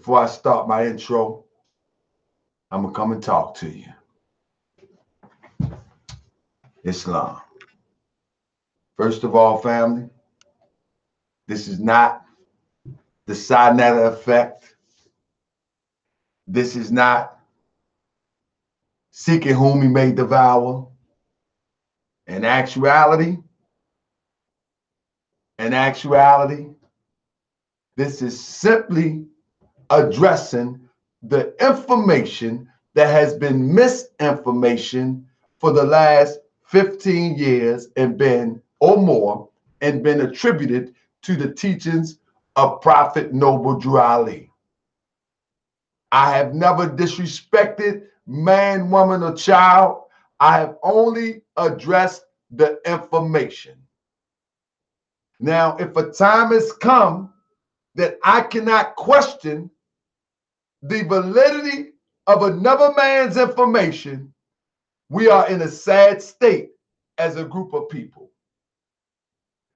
before I start my intro, I'm going to come and talk to you. Islam. First of all, family, this is not the Sinetta effect. This is not seeking whom he may devour. In actuality, this is simply addressing the information that has been misinformation for the last 15 years and been or more and been attributed to the teachings of Prophet Noble Drew Ali. I have never disrespected man, woman, or child. I have only addressed the information. Now, if a time has come that I cannot question the validity of another man's information, we are in a sad state as a group of people.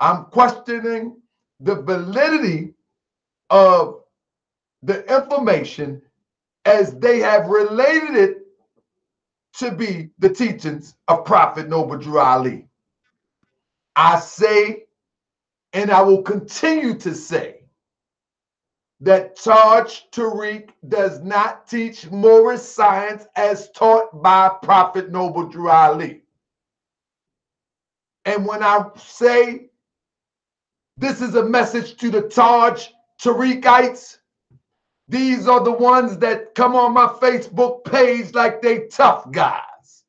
I'm questioning the validity of the information as they have related it to be the teachings of Prophet Noble Drew Ali. I say, and I will continue to say, that TAJ does not teach Moorish science as taught by Prophet Noble Drew Ali. And when I say this is a message to the TARIQ-ites, these are the ones that come on my Facebook page like they tough guys.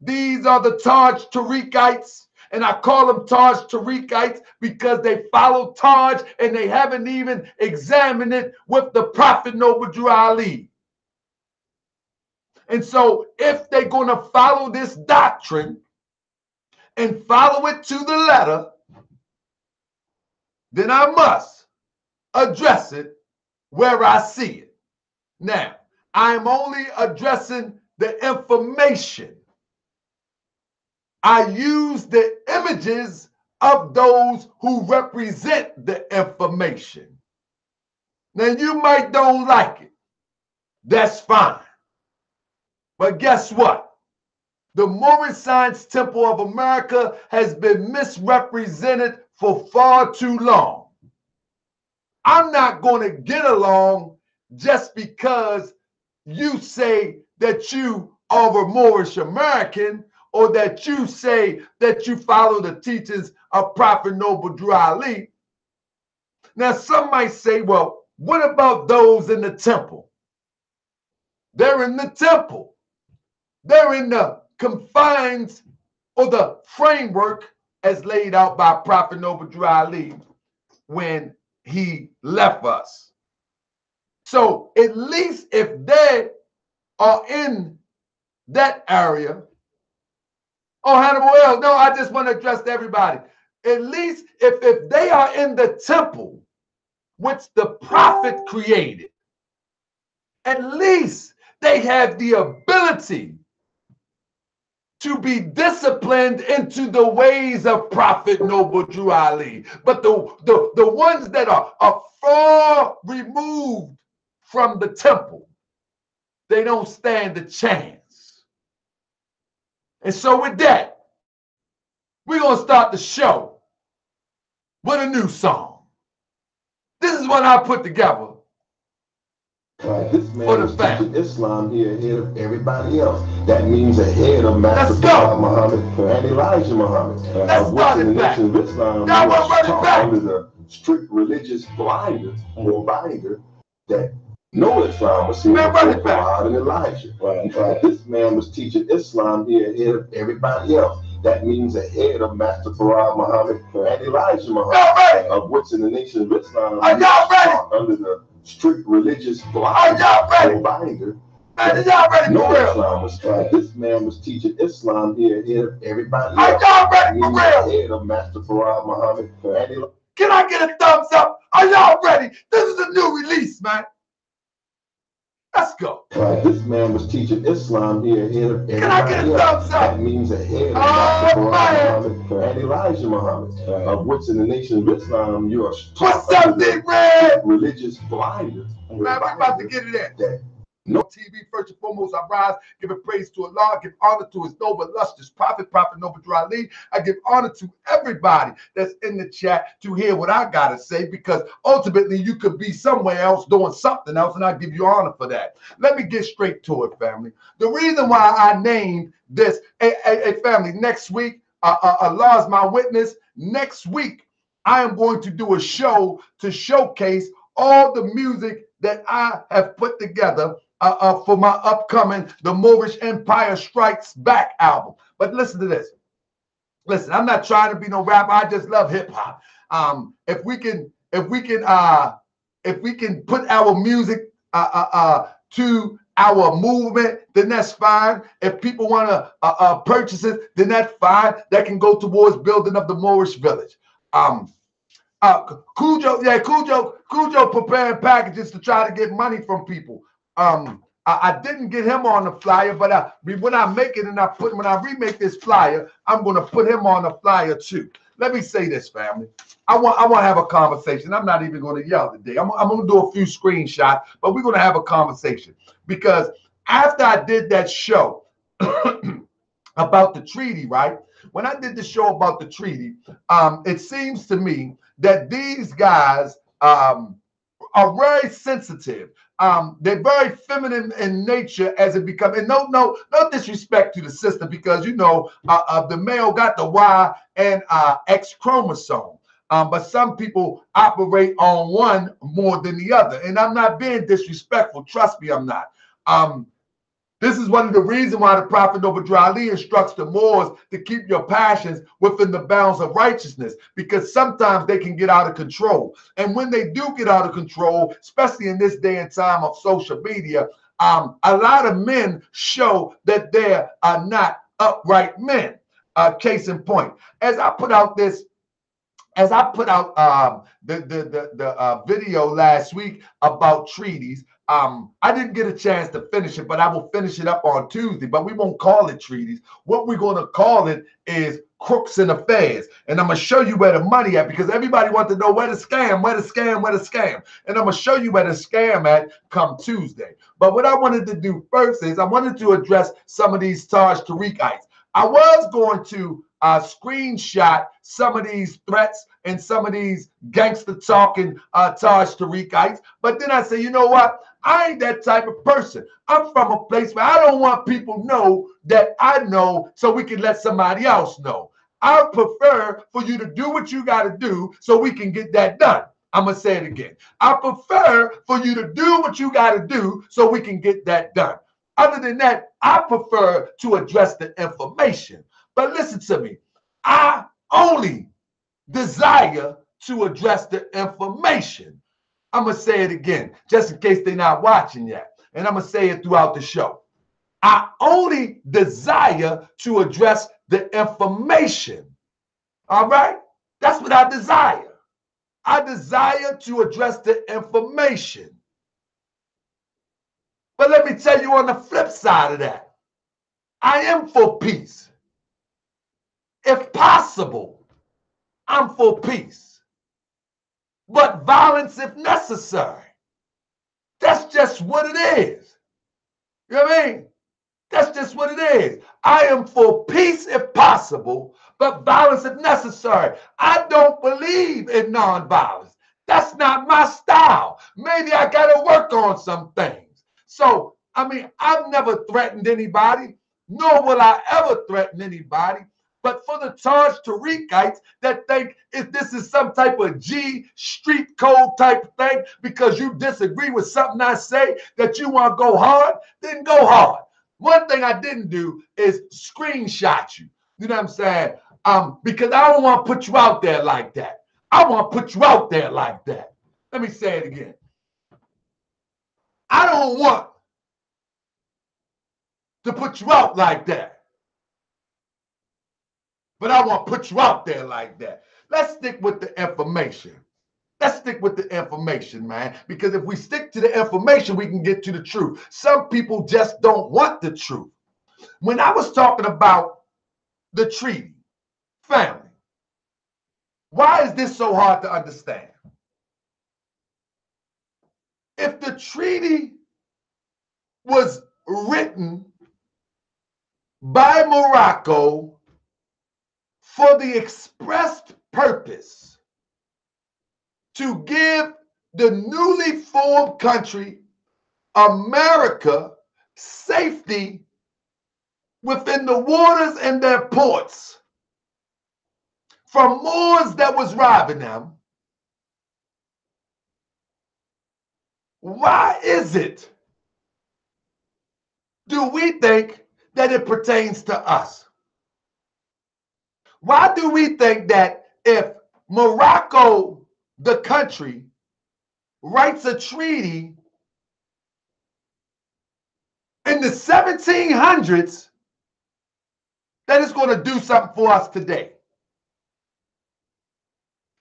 These are the TARIQ-ites, and I call them TARIQ-ites because they follow Taj and they haven't even examined it with the Prophet Noble Drew Ali. And so if they're going to follow this doctrine and follow it to the letter, then I must address it where I see it. Now, I'm only addressing the information. I use the images of those who represent the information. Now, you might don't like it. That's fine. But guess what? The Moorish Science Temple of America has been misrepresented for far too long. I'm not going to get along just because you say that you are a Moorish American or that you say that you follow the teachings of Prophet Noble Drew Ali. Now, some might say, well, what about those in the temple? They're in the temple. They're in the confines or the framework as laid out by Prophet Noble Drew Ali when he left us. So at least if they are in that area, oh, Hannibal, well, no, I just want to address everybody. At least if they are in the temple, which the prophet created, at least they have the ability to be disciplined into the ways of Prophet Noble Drew Ali. But the ones that are far removed from the temple, they don't stand a chance. And so with that, we're going to start the show with a new song. This is what I put together This man was teaching Islam here ahead of everybody else. That means ahead of Master Prophet Muhammad and Elijah Muhammad. What's in the nation of Islam was taught under the strict religious blinders or binder that no Islam was seen before Muhammad and Elijah. This man was teaching Islam here ahead of everybody else. That means ahead of Master Prophet Muhammad and Elijah Muhammad. Of what's in the nation of Islam was taught under the strict religious blinder or binder. No Islam was taught. This man was teaching Islam here ahead of everybody else. That means ahead of Master Prophet Muhammad and Elijah. Can I get a thumbs up? Are y'all ready? This is a new release, man. Let's go. This man was teaching Islam here ahead of everybody. Can I get a thumbs up? That means ahead of Muhammad and Elijah Muhammad. Of which in the nation of Islam, you are what's up, Big Red? Religious blinders. Man, we about to get it in. No TV, first and foremost, I rise, giving praise to Allah, give honor to his noble, illustrious prophet, Prophet Noble Ali. I give honor to everybody that's in the chat to hear what I got to say, because ultimately you could be somewhere else doing something else, and I give you honor for that. Let me get straight to it, family. The reason why I named this, family, next week, Allah is my witness, next week, I am going to do a show to showcase all the music that I have put together for my upcoming The Moorish Empire Strikes Back album. But listen to this. Listen, I'm not trying to be no rapper. I just love hip hop. If we can put our music to our movement, then that's fine. If people want to purchase it, then that's fine. That can go towards building of the Moorish village. Cujo preparing packages to try to get money from people. I didn't get him on the flyer, but when I make it and when I remake this flyer, I'm going to put him on the flyer too. Let me say this, family. I want to have a conversation. I'm not even going to yell today. I'm going to do a few screenshots, but we're going to have a conversation, because after I did that show about the treaty, right? When I did the show about the treaty, it seems to me that these guys are very sensitive. They're very feminine in nature as it becomes, and no disrespect to the sister, because you know the male got the Y and X chromosome, but some people operate on one more than the other, and I'm not being disrespectful. Trust me, I'm not. This is one of the reasons why the Prophet Noble Ali instructs the Moors to keep your passions within the bounds of righteousness, because sometimes they can get out of control. And when they do get out of control, especially in this day and time of social media, a lot of men show that they are not upright men. Case in point, as I put out the video last week about treaties, I didn't get a chance to finish it, but I will finish it up on Tuesday. But we won't call it treaties. What we're going to call it is crooks and affairs. And I'm going to show you where the money at, because everybody wants to know where the scam, where the scam, where the scam. And I'm going to show you where the scam at come Tuesday. But what I wanted to do first is I wanted to address some of these TARIQ-ites. I was going to screenshot some of these threats and some of these gangster talking TARIQ-ites, but then I say, you know what? I ain't that type of person. I'm from a place where I don't want people know that I know, so we can let somebody else know. I prefer for you to do what you got to do so we can get that done. I'm going to say it again. I prefer for you to do what you got to do so we can get that done. Other than that, I prefer to address the information. But listen to me. I only desire to address the information. I'm going to say it again, just in case they're not watching yet. And I'm going to say it throughout the show. I only desire to address the information. All right? That's what I desire. I desire to address the information. But let me tell you on the flip side of that, I am for peace. If possible, I'm for peace. But violence if necessary. That's just what it is. You know what I mean? That's just what it is. I am for peace if possible, but violence if necessary. I don't believe in nonviolence. That's not my style. Maybe I got to work on some things. So, I mean, I've never threatened anybody, nor will I ever threaten anybody. But for the TARIQ-ites that think if this is some type of G street code type of thing, because you disagree with something I say, that you want to go hard, then go hard. One thing I didn't do is screenshot you. You know what I'm saying? Because I don't want to put you out there like that. I want to put you out there like that. Let me say it again. I don't want to put you out like that. But I want to put you out there like that. Let's stick with the information. Let's stick with the information, man, because if we stick to the information, we can get to the truth. Some people just don't want the truth. When I was talking about the treaty, family, why is this so hard to understand? If the treaty was written by Morocco for the expressed purpose to give the newly formed country, America, safety within the waters and their ports from Moors that was robbing them, why is it do we think that it pertains to us? Why do we think that if Morocco, the country, writes a treaty in the 1700s, that it's going to do something for us today?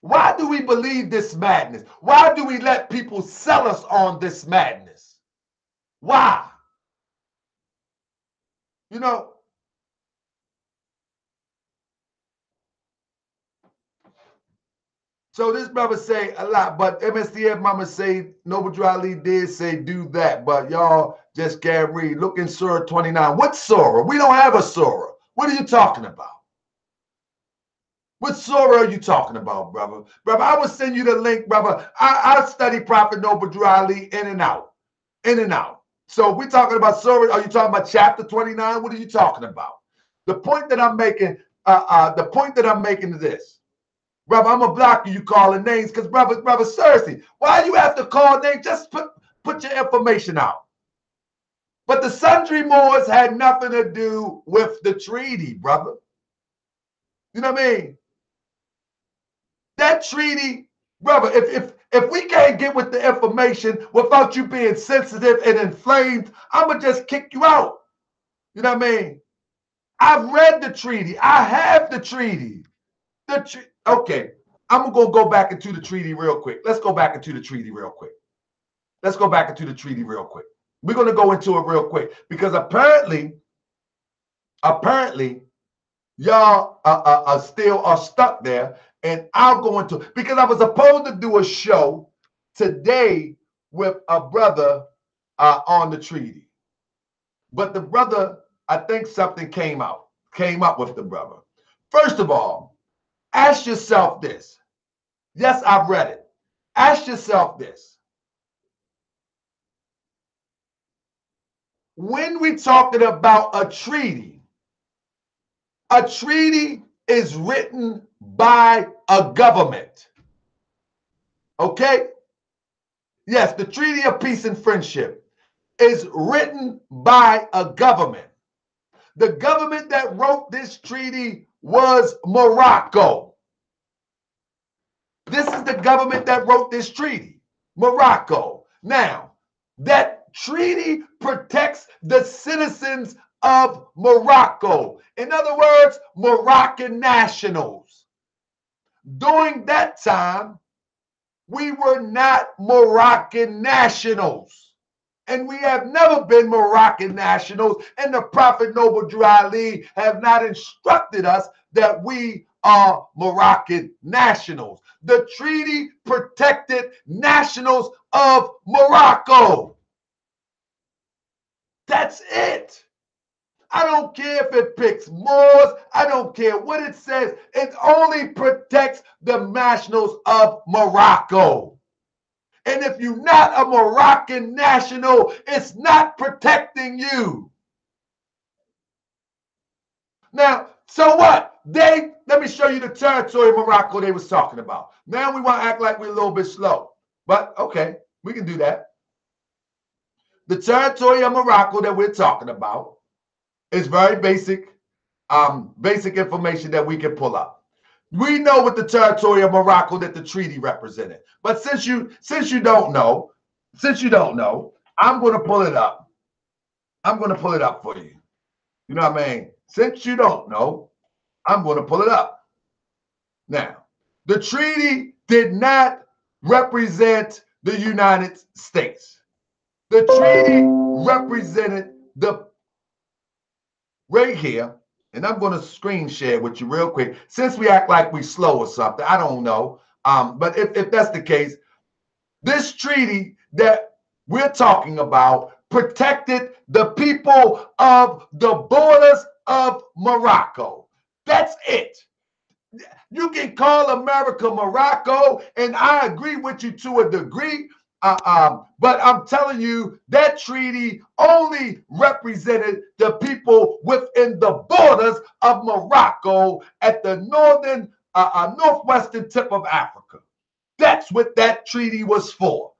Why do we believe this madness? Why do we let people sell us on this madness? Why? You know, so this brother say a lot, but MSDF mama say Noble Drew Ali did say do that, but y'all just can't read. Look in Surah 29. What surah? We don't have a surah. What are you talking about? What surah are you talking about, brother? Brother, I will send you the link, brother. I study Prophet Noble Drew Ali in and out. In and out. So if we're talking about surah, are you talking about chapter 29? What are you talking about? The point that I'm making, is this. Brother, I'm gonna block you calling names, because brother Cersei, why you have to call names? Just put your information out. But the sundry Moors had nothing to do with the treaty, brother. You know what I mean? That treaty, brother, if we can't get with the information without you being sensitive and inflamed, I'm gonna just kick you out. You know what I mean? I've read the treaty. I have the treaty. Okay. I'm going to go back into the treaty real quick. Let's go back into the treaty real quick. We're going to go into it real quick because apparently, y'all are still stuck there. And I'll go into it because I was supposed to do a show today with a brother on the treaty. But the brother, I think something came up with the brother. First of all, ask yourself this. Yes, I've read it. Ask yourself this. When we're talking about a treaty is written by a government. Okay? Yes, the Treaty of Peace and Friendship is written by a government. The government that wrote this treaty was Morocco. This is the government that wrote this treaty, Morocco. Now, that treaty protects the citizens of Morocco. In other words, Moroccan nationals. During that time, we were not Moroccan nationals. And we have never been Moroccan nationals. And the Prophet Noble Drew Ali have not instructed us that we are Moroccan nationals. The treaty protected nationals of Morocco. That's it. I don't care if it picks Moors. I don't care what it says. It only protects the nationals of Morocco. And if you're not a Moroccan national, it's not protecting you. Now, so what? Let me show you the territory of Morocco they was talking about. Now we want to act like we're a little bit slow. But okay, we can do that. The territory of Morocco that we're talking about is very basic information that we can pull up. We know what the territory of Morocco that the treaty represented. But since you don't know, I'm going to pull it up. I'm going to pull it up for you. You know what I mean? Since you don't know, I'm going to pull it up. Now, the treaty did not represent the United States. The treaty represented the, right here, and I'm going to screen share with you real quick, since we act like we slow or something. I don't know. But if that's the case, this treaty that we're talking about protected the people of the borders of Morocco. That's it. You can call America Morocco, and I agree with you to a degree. But I'm telling you, that treaty only represented the people within the borders of Morocco at the northwestern tip of Africa. That's what that treaty was for.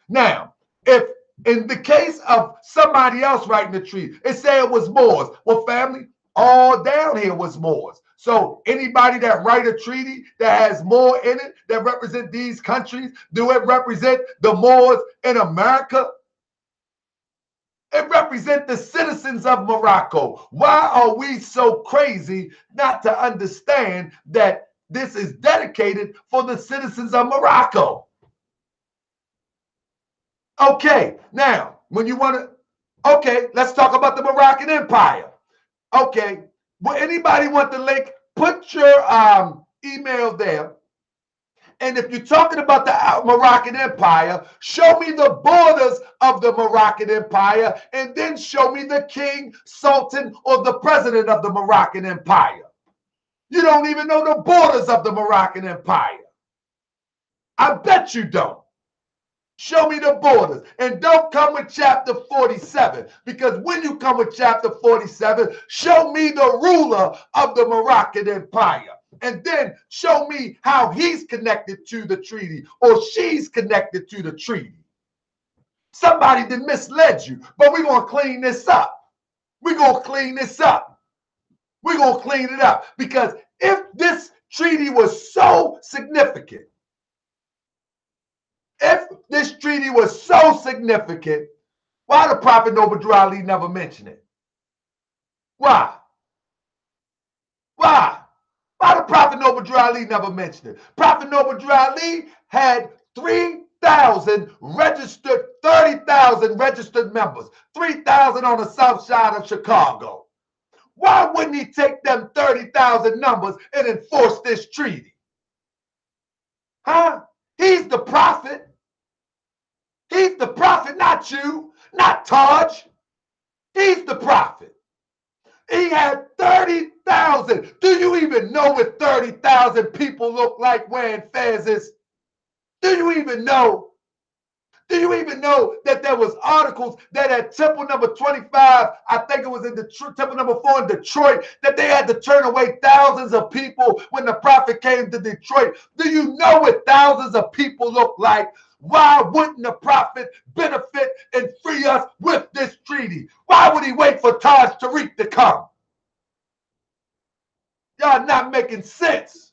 Now, if in the case of somebody else writing the treaty, it said it was Moors. Well, family, all down here was Moors. So anybody that write a treaty that has Moor in it, that represent these countries, do it represent the Moors in America? It represents the citizens of Morocco. Why are we so crazy not to understand that this is dedicated for the citizens of Morocco? Okay, now, when you want to, okay, let's talk about the Moroccan Empire. Okay, well, anybody want the link? Put your email there. And if you're talking about the Moroccan Empire, show me the borders of the Moroccan Empire, and then show me the king, sultan, or the president of the Moroccan Empire. You don't even know the borders of the Moroccan Empire. I bet you don't. Show me the borders. And don't come with chapter 47, because when you come with chapter 47, show me the ruler of the Moroccan Empire. And then show me how he's connected to the treaty or she's connected to the treaty. Somebody that misled you, but we're going to clean this up. We're going to clean this up. We're going to clean it up, because if this treaty was so significant, if this treaty was so significant, why the Prophet Noble Drew Ali never mentioned it? Why? Why? Why the Prophet Noble Drew Ali never mentioned it? Prophet Noble Drew Ali had 3,000 registered, 30,000 registered members, 3,000 on the south side of Chicago. Why wouldn't he take them 30,000 numbers and enforce this treaty? Huh? He's the prophet. He's the prophet, not you, not Taj. He's the prophet. He had 30,000. Do you even know what 30,000 people look like wearing fezzes? Do you even know? Do you even know that there was articles that at Temple number 25, I think it was in Temple number 4 in Detroit, that they had to turn away thousands of people when the prophet came to Detroit? Do you know what thousands of people look like? Why wouldn't the prophet benefit and free us with this treaty? Why would he wait for Taj TARIQ to come? Y'all not making sense.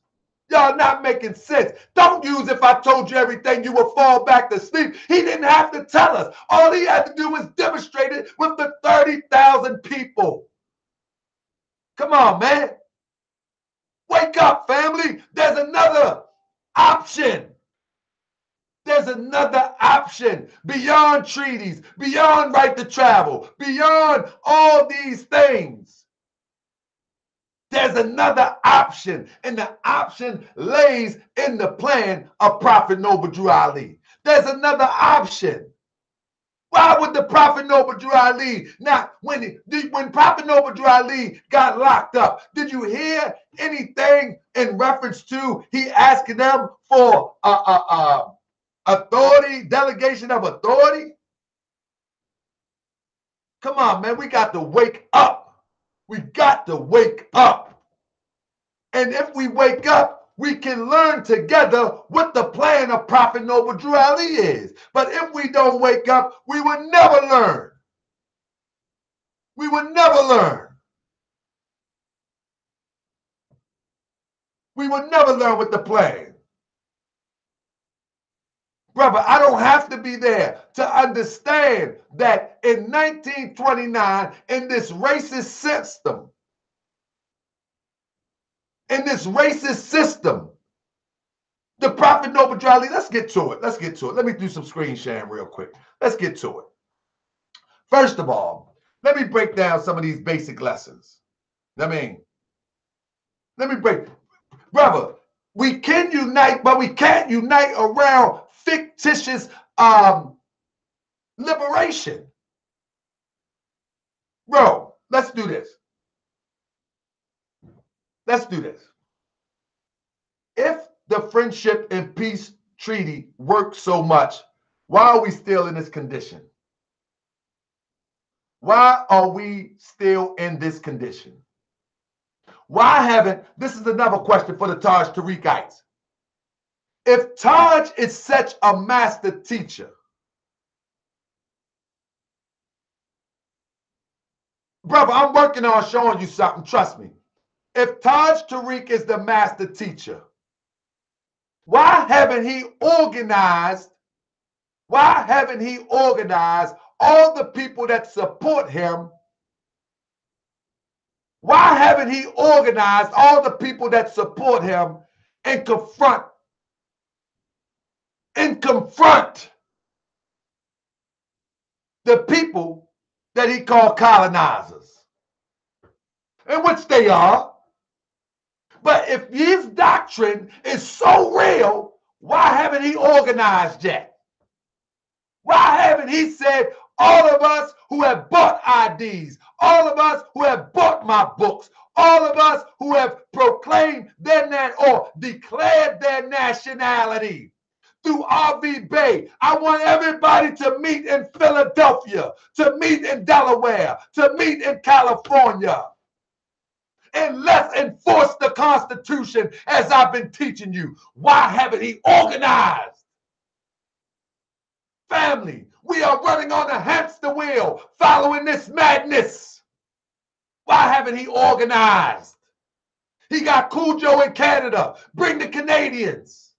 Y'all not making sense. Don't use if I told you everything, you would fall back to sleep. He didn't have to tell us. All he had to do was demonstrate it with the 30,000 people. Come on, man. Wake up, family. There's another option. There's another option beyond treaties, beyond right to travel, beyond all these things. There's another option, and the option lays in the plan of Prophet Noble Drew Ali. There's another option. Why would the Prophet Noble Drew Ali not, when Prophet Noble Drew Ali got locked up, did you hear anything in reference to he asking them for authority, delegation of authority? Come on, man, we got to wake up. We got to wake up. And if we wake up, we can learn together what the plan of Prophet Noble Drew Ali is. But if we don't wake up, we will never learn. We will never learn. We will never learn what the plan. Brother, I don't have to be there to understand that in 1929, in this racist system, The Prophet Noble Drew Ali, let's get to it. Let's get to it. Let me do some screen sharing real quick. Let's get to it. First of all, let me break down some of these basic lessons. Let me break. Brother, we can unite, but we can't unite around fictitious liberation. Bro, let's do this. Let's do this. If the Friendship and Peace Treaty worked so much, why are we still in this condition? Why are we still in this condition? Why haven't, this is another question for the TARIQ-ites. If TAJ is such a master teacher, brother, I'm working on showing you something, trust me. If TAJ is the master teacher, why haven't he organized all the people that support him? Why haven't he organized all the people that support him and confront the people that he called colonizers? And which they are. But if his doctrine is so real, why haven't he organized yet? Why haven't he said, all of us who have bought IDs, all of us who have bought my books, all of us who have proclaimed their or declared their nationality through RV Bay, I want everybody to meet in Philadelphia, to meet in Delaware, to meet in California. And let's enforce the Constitution as I've been teaching you. Why haven't he organized? Family, we are running on a hamster wheel following this madness. Why haven't he organized? He got Cujo in Canada. Bring the Canadians.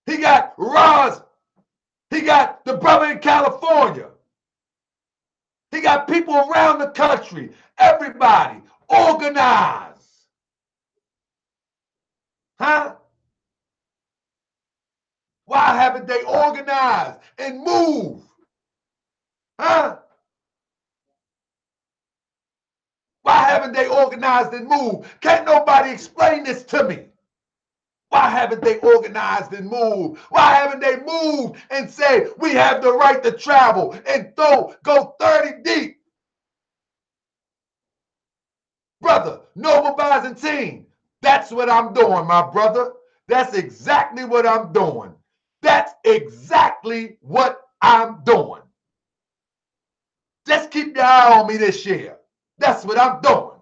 He got Roz. He got the brother in California. He got people around the country. Everybody, organize. Huh? Why haven't they organized and moved? Huh? Why haven't they organized and moved? Can't nobody explain this to me. Why haven't they organized and moved? Why haven't they moved and said we have the right to travel and go 30 deep? Brother, Noble Byzantine, that's what I'm doing, my brother. That's exactly what I'm doing. That's exactly what I'm doing. Just keep your eye on me this year. That's what I'm doing.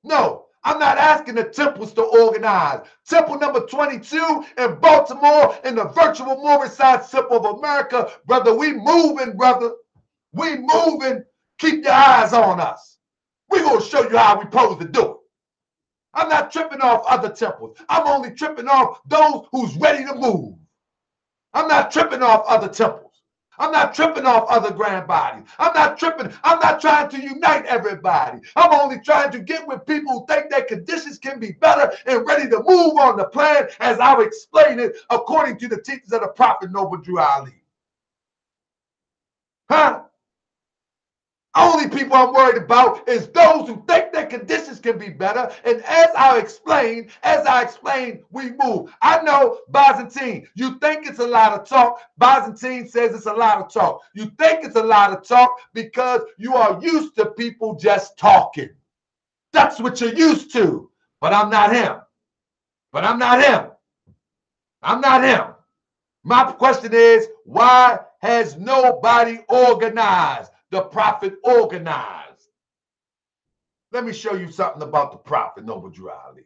No, I'm not asking the temples to organize. Temple number 22 in Baltimore in the virtual Moorish side temple of America. Brother, we moving, brother. We moving. Keep your eyes on us. We're going to show you how we're supposed to do it. I'm not tripping off other temples. I'm only tripping off those who's ready to move. I'm not tripping off other temples. I'm not tripping off other grand bodies. I'm not tripping. I'm not trying to unite everybody. I'm only trying to get with people who think their conditions can be better and ready to move on the plan as I've explained it according to the teachings of the Prophet Noble Drew Ali. Huh? Only people I'm worried about is those who think their conditions can be better. And as I explained, we move. I know, Byzantine, you think it's a lot of talk. Byzantine says it's a lot of talk. You think it's a lot of talk because you are used to people just talking. That's what you're used to. But I'm not him. I'm not him. My question is, why has nobody organized? The Prophet organized. Let me show you something about the Prophet Noble Drew Ali.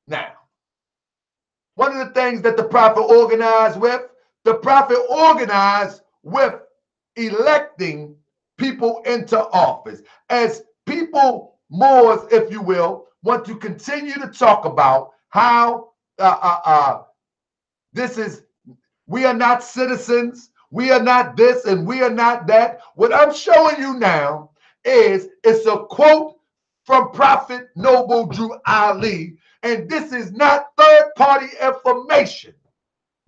Now, one of the things that the Prophet organized with, electing people into office. As people, Moors, if you will, want to continue to talk about how we are not citizens, we are not this and we are not that. What I'm showing you now it's a quote from Prophet Noble Drew Ali And this is not third-party information.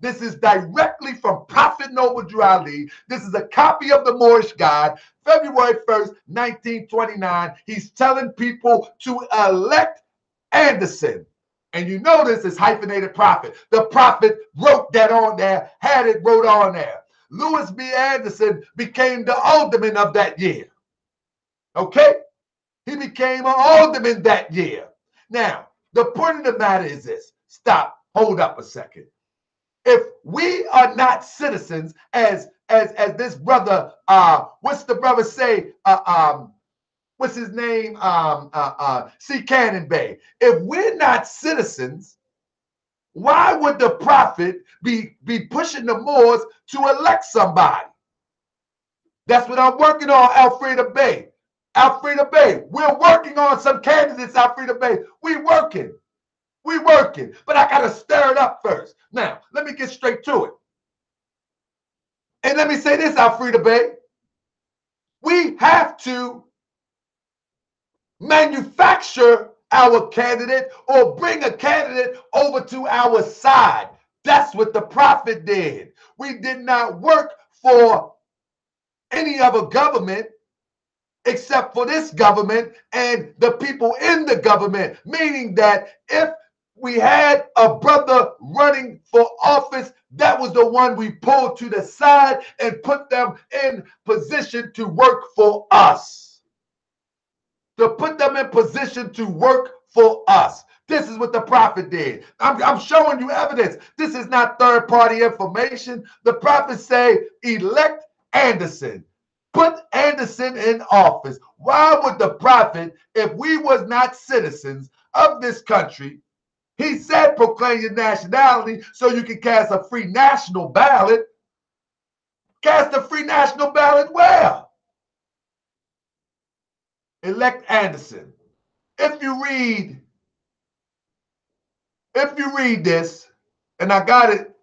This is directly from Prophet Noble Drew Ali. This is a copy of the Moorish Guide, February 1st, 1929. He's telling people to elect Anderson. And you notice it's hyphenated prophet. The prophet wrote that on there, had it wrote on there. Lewis B. Anderson became the alderman of that year. Okay? He became an alderman that year. Now, the point of the matter is this. Stop. Hold up a second. If we are not citizens, as this brother, what's the brother say? What's his name? C. Cannon Bay. If we're not citizens, why would the prophet be pushing the Moors to elect somebody? That's what I'm working on, Alfreda Bay. Alfreda Bay. We're working on some candidates, Alfreda Bay. We working. But I got to stir it up first. Now, let me get straight to it. And let me say this, Alfreda Bay. We have to manufacture our candidate or bring a candidate over to our side. That's what the prophet did. We did not work for any other government except for this government and the people in the government, meaning that if we had a brother running for office, that was the one we pulled to the side and put them in position to work for us. To put them in position to work for us. This is what the prophet did. I'm showing you evidence. This is not third-party information. The prophet say, elect Anderson. Put Anderson in office. Why would the prophet, if we was not citizens of this country, he said proclaim your nationality so you can cast a free national ballot. Cast a free national ballot where? Elect Anderson. If you read this, and I got it,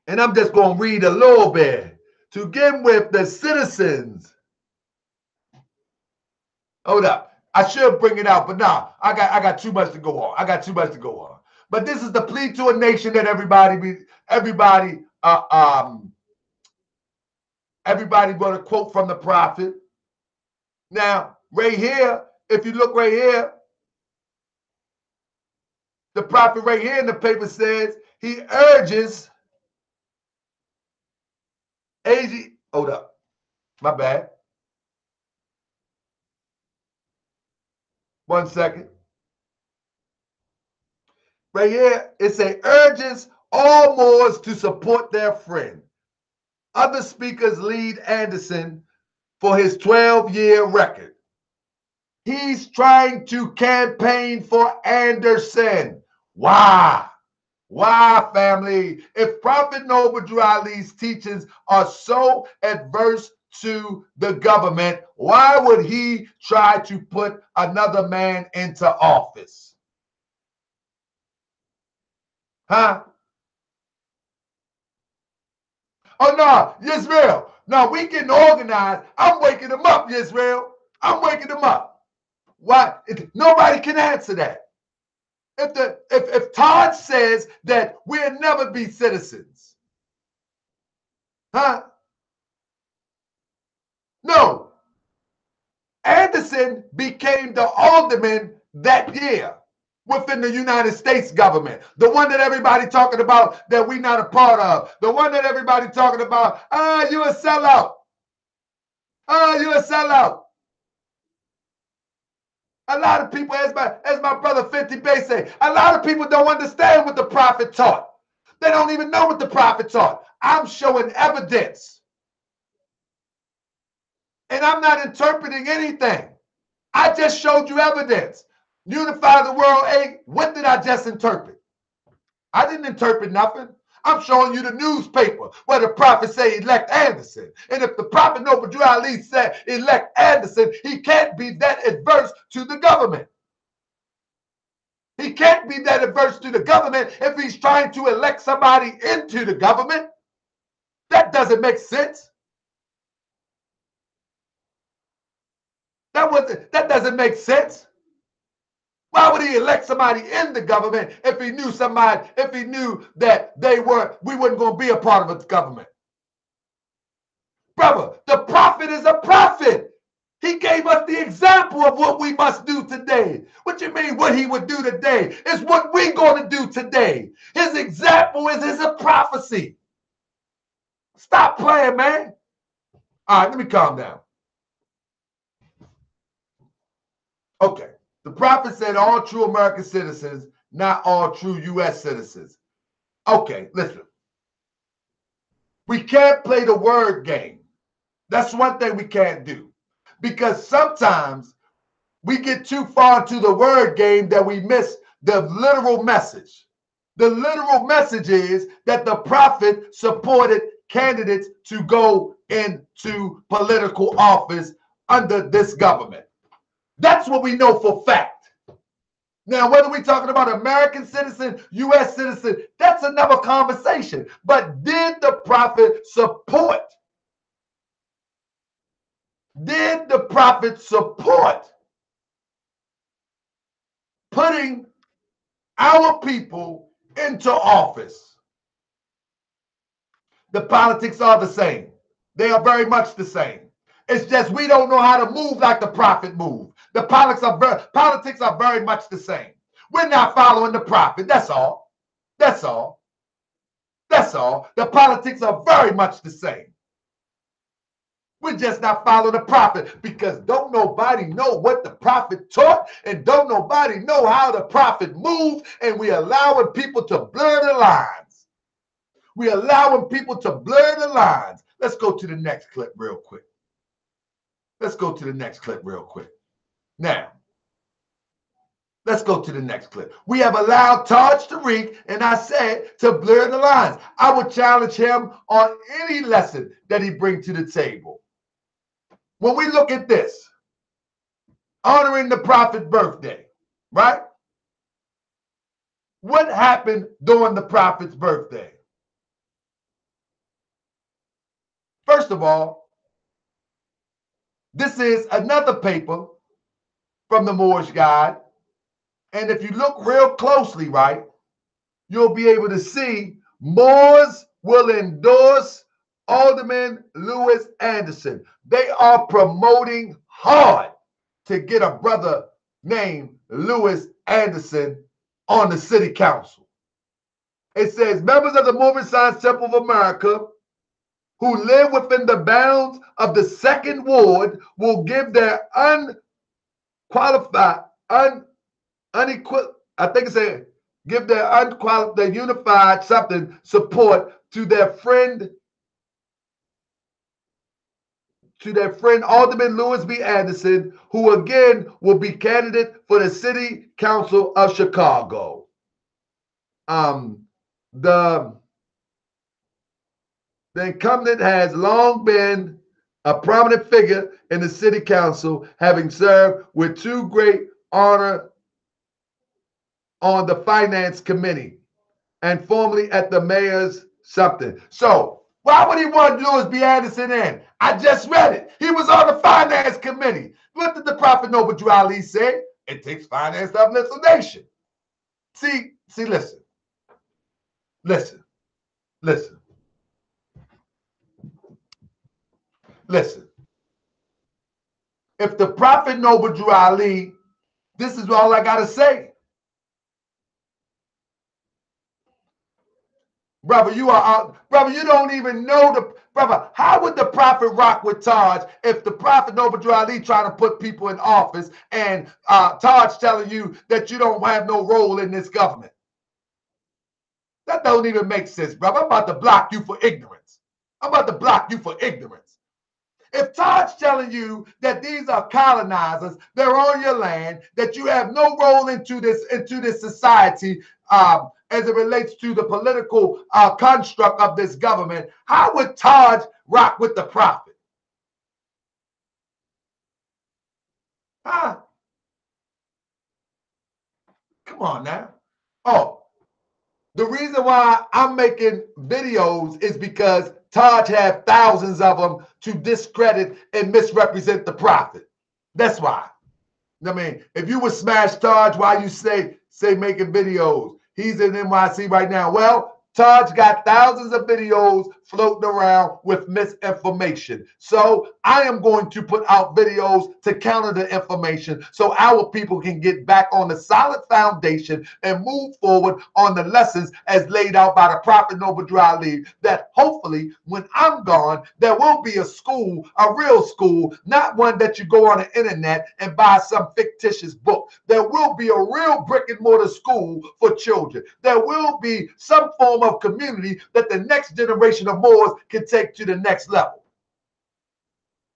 and I'm just going to read a little bit. To begin with, the citizens. Hold up. I should bring it out, but nah, I got too much to go on. But this is the plea to a nation that everybody going to quote from the prophet. Now, right here, if you look right here, the prophet right here in the paper says he urges AG. Hold up. My bad. 1 second. Right here, it says urges all Moors to support their friend. Other speakers lead Anderson for his 12-year record. He's trying to campaign for Anderson. Why? Why, family? If Prophet Noble Drew Ali's teachings are so adverse to the government, why would he try to put another man into office? Huh? Oh, no, Yisrael. No, we getting organized. I'm waking them up, Yisrael. I'm waking them up. Why? Nobody can answer that. If TAJ says that we'll never be citizens, huh? No. Anderson became the alderman that year within the United States government. The one that everybody talking about that we not a part of. The one that everybody talking about, you a sellout. You a sellout. A lot of people, as my brother 50 Bay say, a lot of people don't understand what the prophet taught. They don't even know what the prophet taught. I'm showing evidence. And I'm not interpreting anything. I just showed you evidence. Unify the world, what did I just interpret? I didn't interpret nothing. I'm showing you the newspaper where the prophet say elect Anderson. And if the prophet Noble Drew Ali said elect Anderson, he can't be that adverse to the government. He can't be that adverse to the government if he's trying to elect somebody into the government. That doesn't make sense. That doesn't make sense. Why would he elect somebody in the government if he knew somebody, if he knew that we weren't going to be a part of the government? Brother, the prophet is a prophet. He gave us the example of what we must do today. What you mean what he would do today? It's what we're going to do today. His example is his prophecy. Stop playing, man. All right, let me calm down. Okay. The prophet said all true American citizens, not all true U.S. citizens. Okay, listen. We can't play the word game. That's one thing we can't do. Because sometimes we get too far into the word game that we miss the literal message. The literal message is that the prophet supported candidates to go into political office under this government. That's what we know for fact. Now, whether we're talking about American citizen, U.S. citizen, that's another conversation. But did the prophet support? Did the prophet support putting our people into office? The politics are the same. They are very much the same. It's just we don't know how to move like the prophet moved. The politics are very much the same. We're not following the prophet. That's all. That's all. That's all. The politics are very much the same. We're just not following the prophet because don't nobody know what the prophet taught and don't nobody know how the prophet moved, and we're allowing people to blur the lines. We're allowing people to blur the lines. Let's go to the next clip real quick. Let's go to the next clip real quick. Now, let's go to the next clip. We have allowed TARIQ, and I said, to blur the lines. I would challenge him on any lesson that he brings to the table. When we look at this, honoring the prophet's birthday, right? What happened during the prophet's birthday? First of all, this is another paper from the Moorish Guide. And if you look real closely, right, you'll be able to see Moors will endorse Alderman Lewis Anderson. They are promoting hard to get a brother named Lewis Anderson on the city council. It says members of the Moorish Science Temple of America who live within the bounds of the second ward will give their unified support to their friend Alderman Lewis B. Anderson, who again will be candidate for the City Council of Chicago. The incumbent has long been a prominent figure in the City Council, having served with two great honor on the Finance Committee and formerly at the Mayor's something. So why would he want Lewis B. Anderson in? I just read it. He was on the Finance Committee. What did the Prophet Noble Ali say? It takes finance to uplift a nation. See, listen. If the Prophet Noble Drew Ali, this is all I gotta say. Brother, you don't even know brother, how would the prophet rock with Taj if the prophet Noble Drew Ali trying to put people in office and Taj telling you that you don't have no role in this government? That don't even make sense, brother. I'm about to block you for ignorance. If Taj telling you that these are colonizers, they're on your land, that you have no role into this society as it relates to the political construct of this government, how would Taj rock with the prophet? Huh? Come on now. Oh, the reason why I'm making videos is because Taj had thousands of them to discredit and misrepresent the prophet. That's why. I mean, if you would smash Taj while you say making videos, he's in NYC right now. Well, Taj got thousands of videos floating around with misinformation. So I am going to put out videos to counter the information so our people can get back on the solid foundation and move forward on the lessons as laid out by the Prophet Noble Dry Ali, that hopefully when I'm gone, there will be a school, a real school, not one that you go on the internet and buy some fictitious book. There will be a real brick and mortar school for children. There will be some form of community that the next generation of Moors can take to the next level.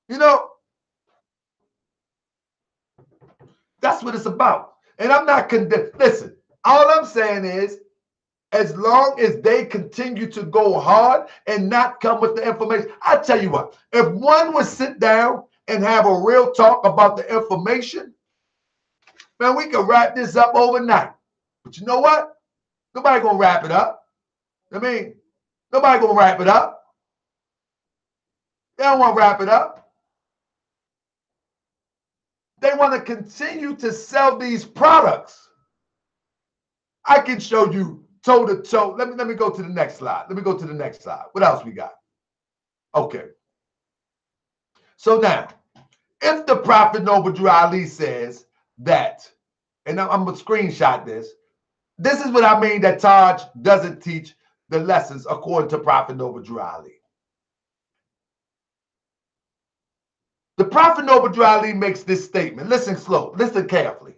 You know, that's what it's about. And I'm not condemned. Listen, all I'm saying is, as long as they continue to go hard and not come with the information, I tell you what, if one would sit down and have a real talk about the information, man, we can wrap this up overnight. But you know what? Nobody gonna wrap it up. I mean, nobody gonna wrap it up. They don't want to wrap it up. They want to continue to sell these products. I can show you toe to toe. Let me go to the next slide. Let me go to the next slide. What else we got? Okay. So now, if the Prophet Noble Drew Ali says that, and I'm going to screenshot this. This is what I mean that Taj doesn't teach the lessons according to Prophet Noble Drew Ali. The Prophet Noble Drew Ali makes this statement. Listen slow. Listen carefully.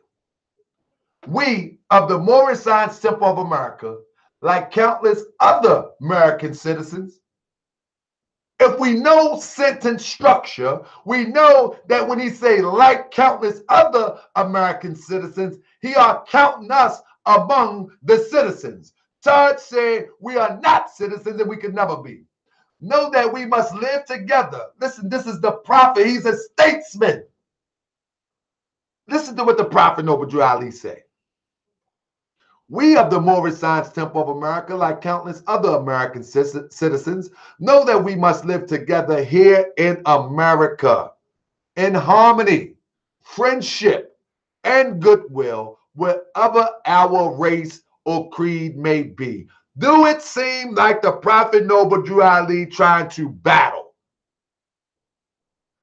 We of the Moorish Science Temple of America, like countless other American citizens, if we know sentence structure, we know that when he say like countless other American citizens, he are counting us among the citizens. Taj said we are not citizens and we could never be. Know that we must live together. Listen, this is the prophet. He's a statesman. Listen to what the Prophet Noble Drew Ali said. We of the Moorish Science Temple of America, like countless other American citizens, know that we must live together here in America in harmony, friendship, and goodwill, wherever our race or creed may be. Do it seem like the Prophet Noble Drew Ali trying to battle?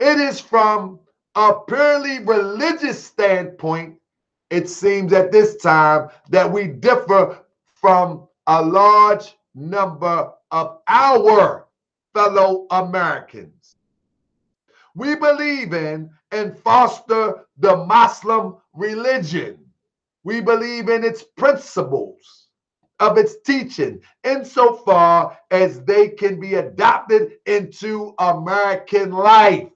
It is from a purely religious standpoint, it seems at this time that we differ from a large number of our fellow Americans. We believe in and foster the Muslim religion. We believe in its principles of its teaching insofar as they can be adopted into American life.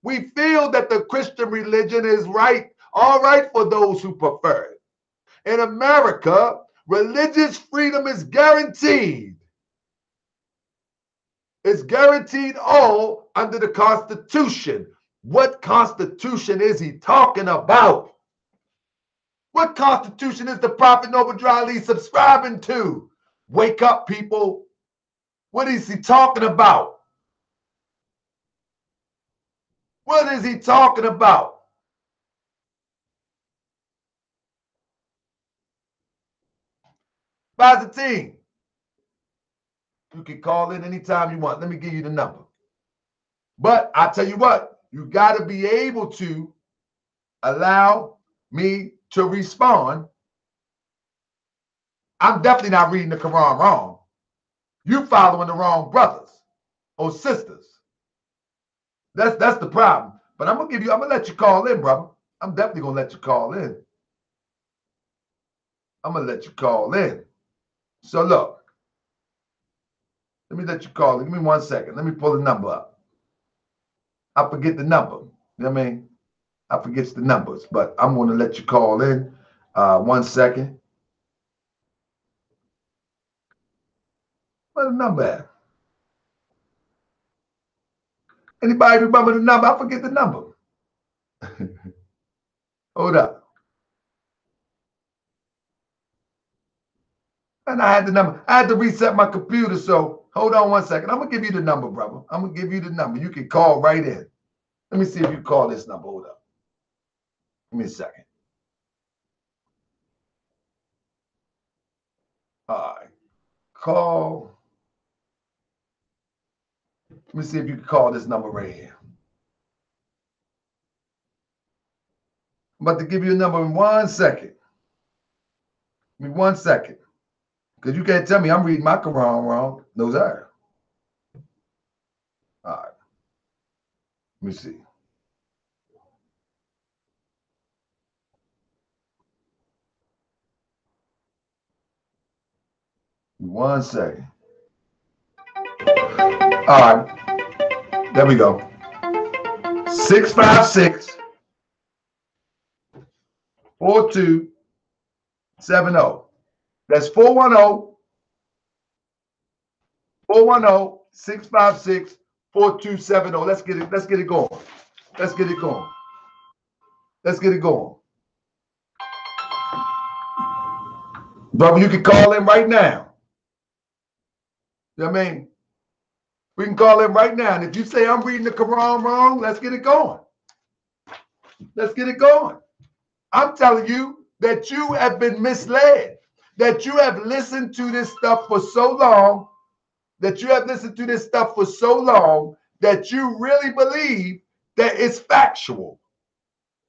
We feel that the Christian religion is right, all right for those who prefer it. In America, religious freedom is guaranteed. It's guaranteed all under the Constitution. What Constitution is he talking about? What Constitution is the Prophet Noble Drew Ali subscribing to? Wake up, people. What is he talking about? What is he talking about? Byzantine, you can call in anytime you want. Let me give you the number. But I tell you what, you got to be able to allow me to respond. I'm definitely not reading the Quran wrong. You following the wrong brothers or sisters. That's the problem. But I'm gonna let you call in, brother. I'm definitely gonna let you call in. I'm gonna let you call in. So look, let me let you call in. Give me 1 second. Let me pull the number up. I forget the number. You know what I mean? I forget the numbers, but I'm gonna let you call in. 1 second. Where's the number at? Anybody remember the number? I forget the number. Hold up. And I had the number. I had to reset my computer, so hold on 1 second. I'm going to give you the number, brother. I'm going to give you the number. You can call right in. Let me see if you call this number. Hold up. Give me a second. All right. Call. Let me see if you can call this number right here. I'm about to give you a number in 1 second. Give me 1 second. Because you can't tell me I'm reading my Quran wrong. No, sir. All right. Let me see. Give me 1 second. All right. There we go. 656 4270. That's 410 656 4270. Let's get it going. Let's get it going. Let's get it going. Brother, you can call in right now. You know what I mean? We can call in right now. And if you say I'm reading the Quran wrong, let's get it going. Let's get it going. I'm telling you that you have been misled, that you have listened to this stuff for so long, that you really believe that it's factual,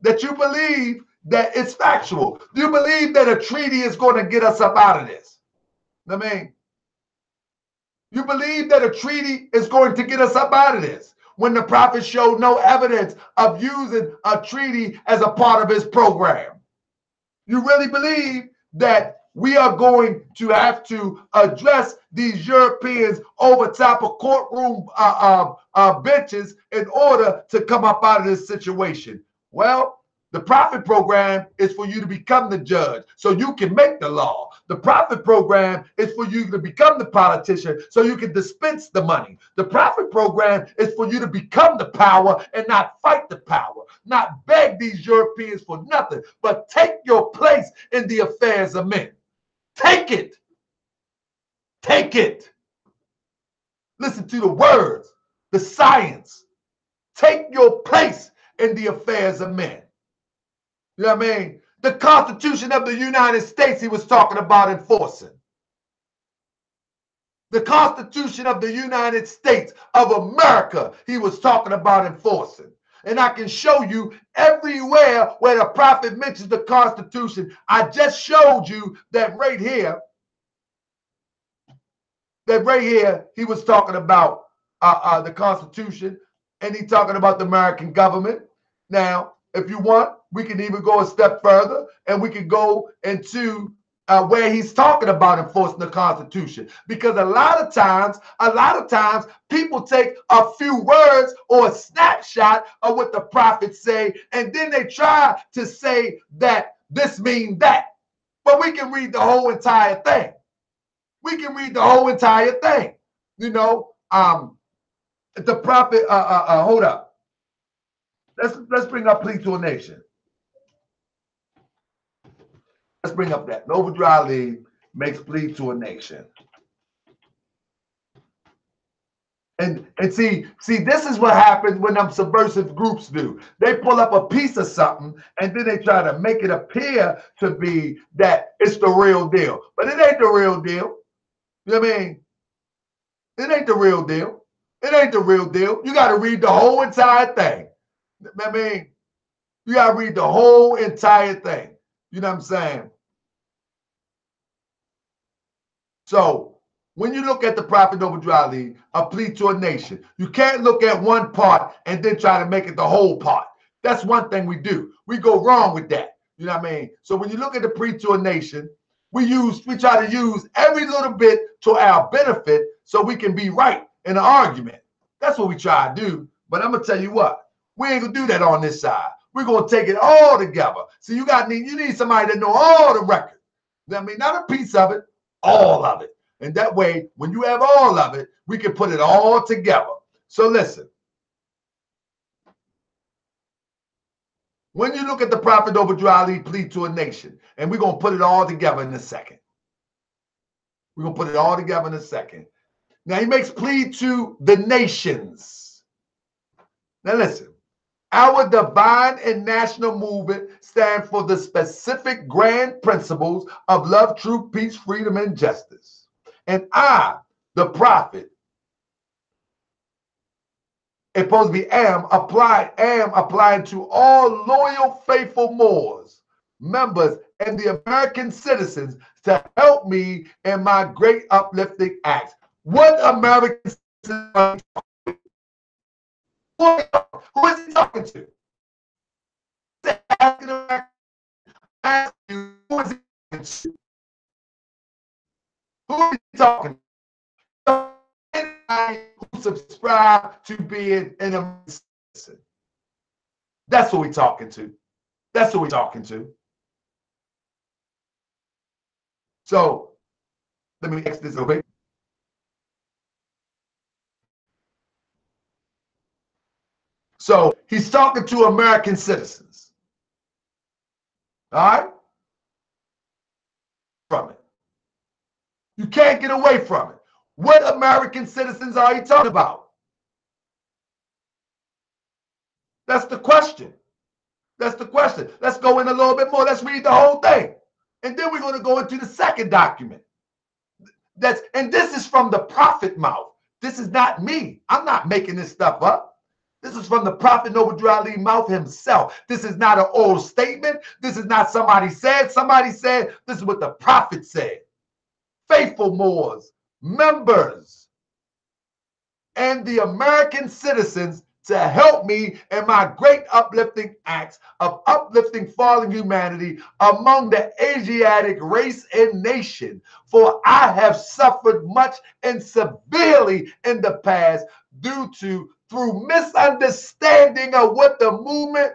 that you believe that it's factual. Do you believe that a treaty is going to get us up out of this? I mean, you believe that a treaty is going to get us up out of this when the prophet showed no evidence of using a treaty as a part of his program? You really believe that we are going to have to address these Europeans over top of courtroom benches in order to come up out of this situation? Well, the prophet program is for you to become the judge so you can make the law. The prophet program is for you to become the politician so you can dispense the money. The prophet program is for you to become the power and not fight the power, not beg these Europeans for nothing, but take your place in the affairs of men. Take it. Take it. Listen to the words, the science. Take your place in the affairs of men. You know what I mean? The Constitution of the United States he was talking about enforcing. The Constitution of the United States of America he was talking about enforcing. And I can show you everywhere where the prophet mentions the Constitution. I just showed you that right here. That right here he was talking about the Constitution, and he's talking about the American government. Now, if you want, we can even go a step further, and we can go into where he's talking about enforcing the Constitution. Because a lot of times, people take a few words or a snapshot of what the prophets say, and then they try to say that this means that. But we can read the whole entire thing. We can read the whole entire thing. You know, the prophet, hold up. Let's bring up plea to a nation. Let's bring up that. Noble Ali makes plea to a nation. And see, this is what happens when them subversive groups do. They pull up a piece of something and then they try to make it appear to be that it's the real deal. But it ain't the real deal. You know what I mean? It ain't the real deal. It ain't the real deal. You got to read the whole entire thing. I mean, you got to read the whole entire thing. You know what I'm saying? So when you look at the Prophet Noble Ali, a plea to a nation, you can't look at one part and then try to make it the whole part. That's one thing we do. We go wrong with that. You know what I mean? So when you look at the plea to a nation, we try to use every little bit to our benefit so we can be right in an argument. That's what we try to do. But I'm gonna tell you what, we ain't gonna do that on this side. We're gonna take it all together. So you need somebody that know all the records. You know what I mean? Not a piece of it, all of it. And that way, when you have all of it, we can put it all together. So listen. When you look at the Prophet Noble Ali plea to a nation, and we're going to put it all together in a second. We're going to put it all together in a second. Now, he makes plea to the nations. Now, listen. Our divine and national movement stand for the specific grand principles of love, truth, peace, freedom, and justice. And I, the prophet, supposed to be am applying to all loyal, faithful Moors, members, and the American citizens to help me in my great uplifting acts. What American citizens are you talking to? Who is he talking to? Ask you, who is he talking to? Who is he talking to? Anybody who subscribe to being an American citizen. That's who we're talking to. That's who we're talking to. So let me exit this over. So he's talking to American citizens. All right? From it. You can't get away from it. What American citizens are you talking about? That's the question. That's the question. Let's go in a little bit more. Let's read the whole thing. And then we're going to go into the second document. And this is from the prophet mouth. This is not me. I'm not making this stuff up. This is from the Prophet Noble Drew Ali mouth himself. This is not an old statement. This is not somebody said. Somebody said. This is what the prophet said. Faithful Moors, members, and the American citizens to help me in my great uplifting acts of uplifting fallen humanity among the Asiatic race and nation. For I have suffered much and severely in the past through misunderstanding of what the movement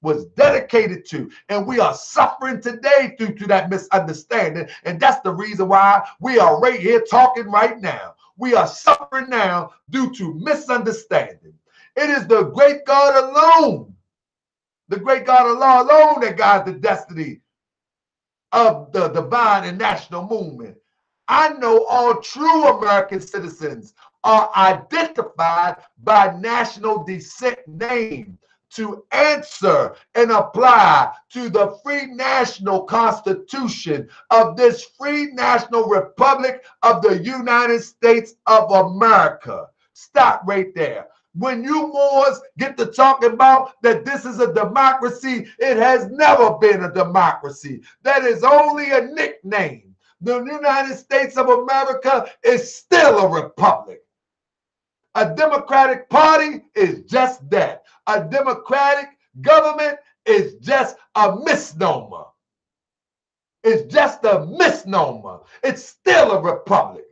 was dedicated to. And we are suffering today due to that misunderstanding. And that's the reason why we are right here talking right now. We are suffering now due to misunderstanding. It is the great God alone, the great God Allah alone that guides the destiny of the divine and national movement. I know all true American citizens are identified by national descent name to answer and apply to the free national constitution of this free national republic of the United States of America. Stop right there. When you Moors get to talking about that this is a democracy, it has never been a democracy. That is only a nickname. The United States of America is still a republic. A Democratic Party is just that. A democratic government is just a misnomer. It's just a misnomer. It's still a republic.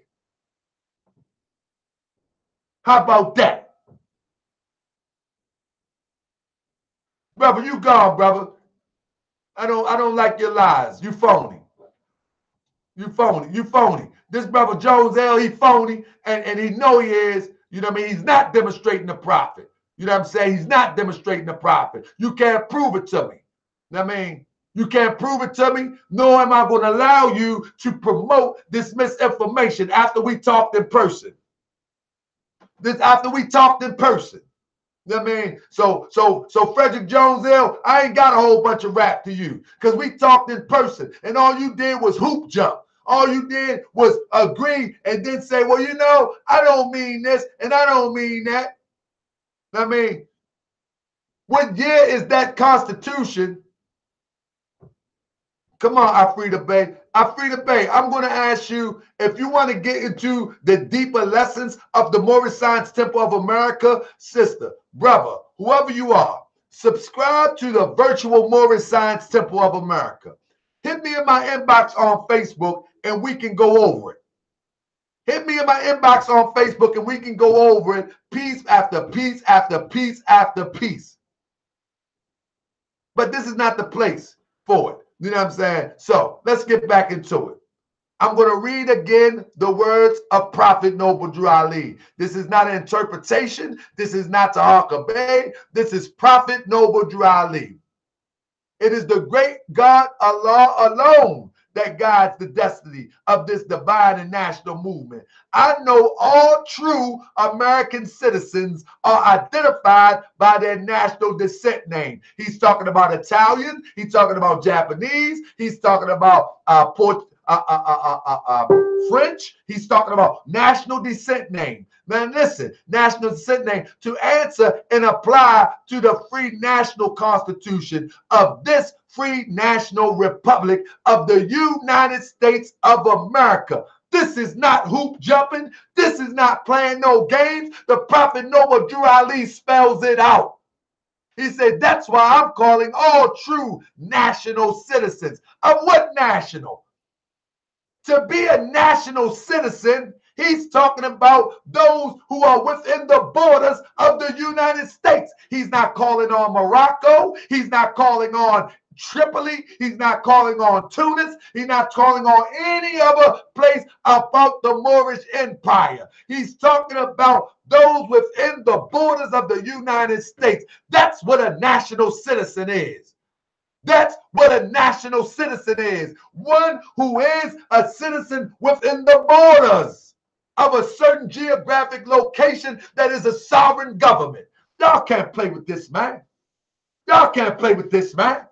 How about that? Brother, you gone, brother. I don't like your lies. You phony. You phony. You phony. This brother Jones L, he phony, and he know he is. You know what I mean? He's not demonstrating the prophet. You know what I'm saying? He's not demonstrating the prophet. You can't prove it to me. You know what I mean? You can't prove it to me, nor am I going to allow you to promote this misinformation after we talked in person. After we talked in person. You know what I mean? So Frederick Jones L, I ain't got a whole bunch of rap to you because we talked in person and all you did was hoop jump. All you did was agree and then say, well, you know, I don't mean this and I don't mean that. I mean, what year is that Constitution? Come on, Afrida Bey. Afrida Bey, I'm going to ask you, if you want to get into the deeper lessons of the Moorish Science Temple of America, sister, brother, whoever you are, subscribe to the virtual Moorish Science Temple of America. Hit me in my inbox on Facebook and we can go over it. Hit me in my inbox on Facebook and we can go over it piece after piece after piece after piece. But this is not the place for it. You know what I'm saying? So let's get back into it. I'm going to read again the words of Prophet Noble Drew Ali. This is not an interpretation. This is not TARIQ Bey. This is Prophet Noble Drew Ali. It is the great God Allah alone that guides the destiny of this divine and national movement. I know all true American citizens are identified by their national descent name. He's talking about Italian, he's talking about Japanese, he's talking about French, he's talking about national descent name. Man, listen, national descent name to answer and apply to the free national constitution of this free national republic of the United States of America. This is not hoop jumping. This is not playing no games. The Prophet Noble Drew Ali spells it out. He said, that's why I'm calling all true national citizens. Of what national? To be a national citizen, he's talking about those who are within the borders of the United States. He's not calling on Morocco. He's not calling on Tripoli. He's not calling on Tunis. He's not calling on any other place about the Moorish Empire. He's talking about those within the borders of the United States. That's what a national citizen is. That's what a national citizen is. One who is a citizen within the borders of a certain geographic location that is a sovereign government. Y'all can't play with this, man. Y'all can't play with this, man.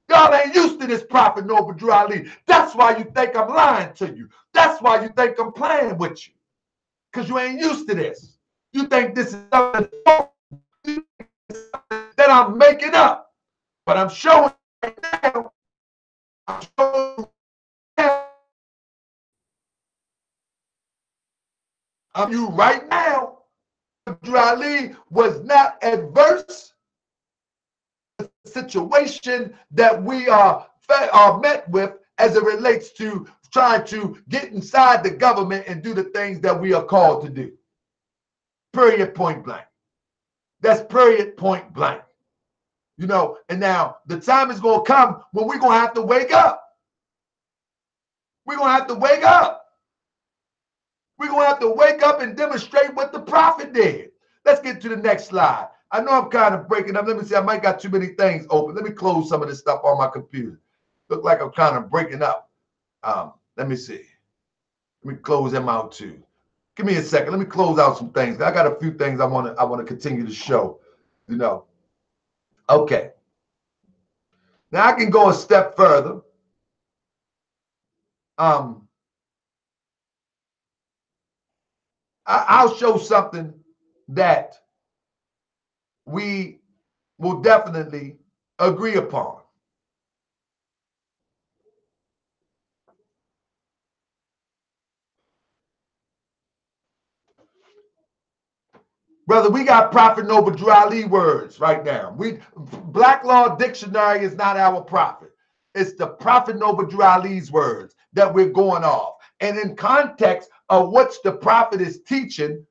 Y'all ain't used to this Prophet Noble Drew Ali. That's why you think I'm lying to you. That's why you think I'm playing with you. Because you ain't used to this. You think this is something that I'm making up. But I'm showing you right now. I'm showing you now. You right now. Drew Ali was not adverse to the situation that we are met with as it relates to trying to get inside the government and do the things that we are called to do. Period, point blank. That's period, point blank. You know, and now the time is going to come when we're going to have to wake up. We're going to have to wake up. We're going to have to wake up and demonstrate what the prophet did. Let's get to the next slide. I know I'm kind of breaking up. Let me see. I might got too many things open. Let me close some of this stuff on my computer. Look like I'm kind of breaking up. Let me see. Let me close them out too. Give me a second. Let me close out some things. I got a few things I want to continue to show. You know. Okay. Now I can go a step further. I'll show something that we will definitely agree upon. Brother, we got Prophet Noble Drew Ali words right now. Black Law Dictionary is not our prophet. It's the Prophet Noble Drew Ali's words that we're going off. And in context of what the prophet is teaching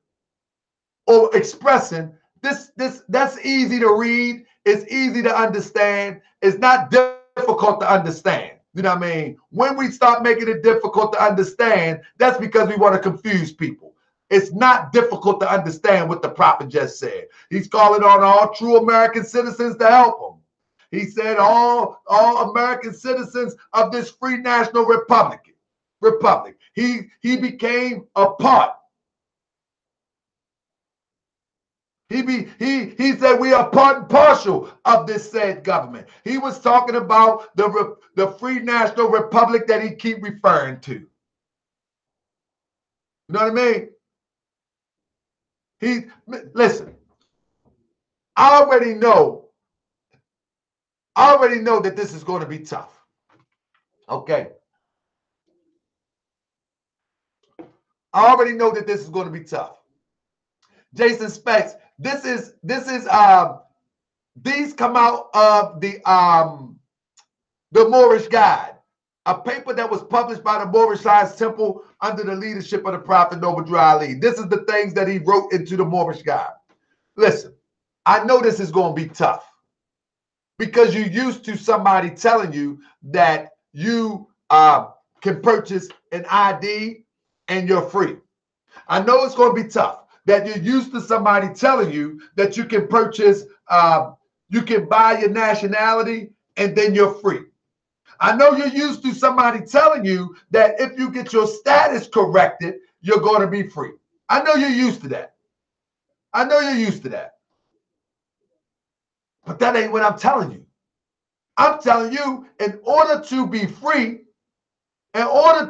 or expressing, that's easy to read. It's easy to understand. It's not difficult to understand. You know what I mean? When we start making it difficult to understand, that's because we want to confuse people. It's not difficult to understand what the prophet just said. He's calling on all true American citizens to help him. He said all American citizens of this free national republic. He became a part. He said we are part and parcel of this said government. He was talking about the free national republic that he keep referring to. You know what I mean? Listen, I already know that this is going to be tough. Okay. I already know that this is going to be tough. Jason Specs, these come out of the Moorish Guide, a paper that was published by the Moorish Science Temple under the leadership of the Prophet Noble Drew Ali. This is the things that he wrote into the Moorish Guide. Listen, I know this is going to be tough because you're used to somebody telling you that you can purchase an ID and you're free. I know it's going to be tough that you're used to somebody telling you that you can purchase, you can buy your nationality and then you're free. I know you're used to somebody telling you that if you get your status corrected, you're going to be free. I know you're used to that. I know you're used to that. But that ain't what I'm telling you. I'm telling you, in order to be free, you're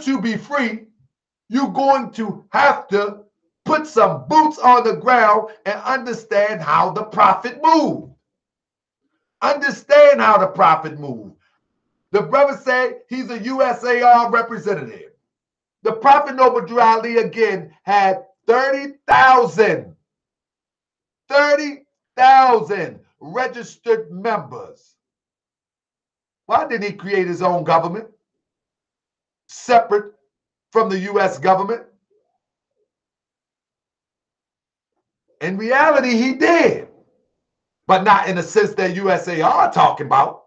going to have to put some boots on the ground and understand how the prophet moved. Understand how the prophet moved. The brother said he's a USAR representative. The prophet Noble Ali again had 30,000 registered members. Why didn't he create his own government separate from the U.S. government? In reality, he did, but not in the sense that USAR talking about.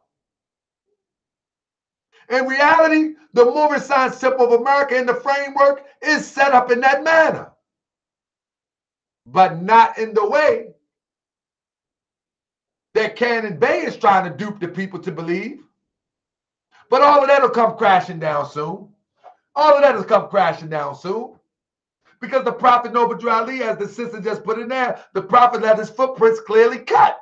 In reality, the Moorish Science Temple of America in the framework is set up in that manner, but not in the way that Cannon Bay is trying to dupe the people to believe. But all of that will come crashing down soon. All of that will come crashing down soon. Because the prophet Noble Ali, as the sister just put in there, the prophet let his footprints clearly cut.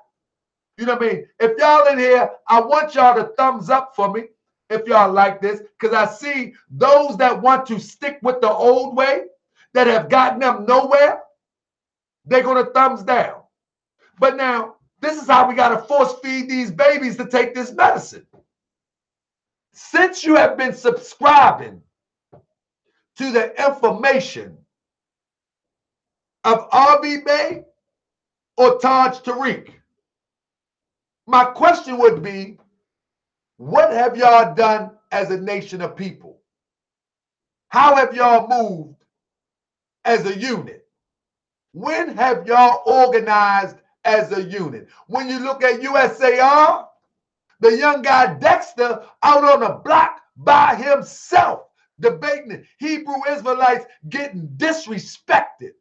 You know what I mean? If y'all in here, I want y'all to thumbs up for me if y'all like this, because I see those that want to stick with the old way, that have gotten them nowhere, they're going to thumbs down. But now, this is how we got to force feed these babies to take this medicine. Since you have been subscribing to the information of RB Bey or TAJ TARIQ, my question would be, what have y'all done as a nation of people? How have y'all moved as a unit? When have y'all organized as a unit? When you look at USAR, the young guy Dexter out on the block by himself, debating Hebrew Israelites getting disrespected.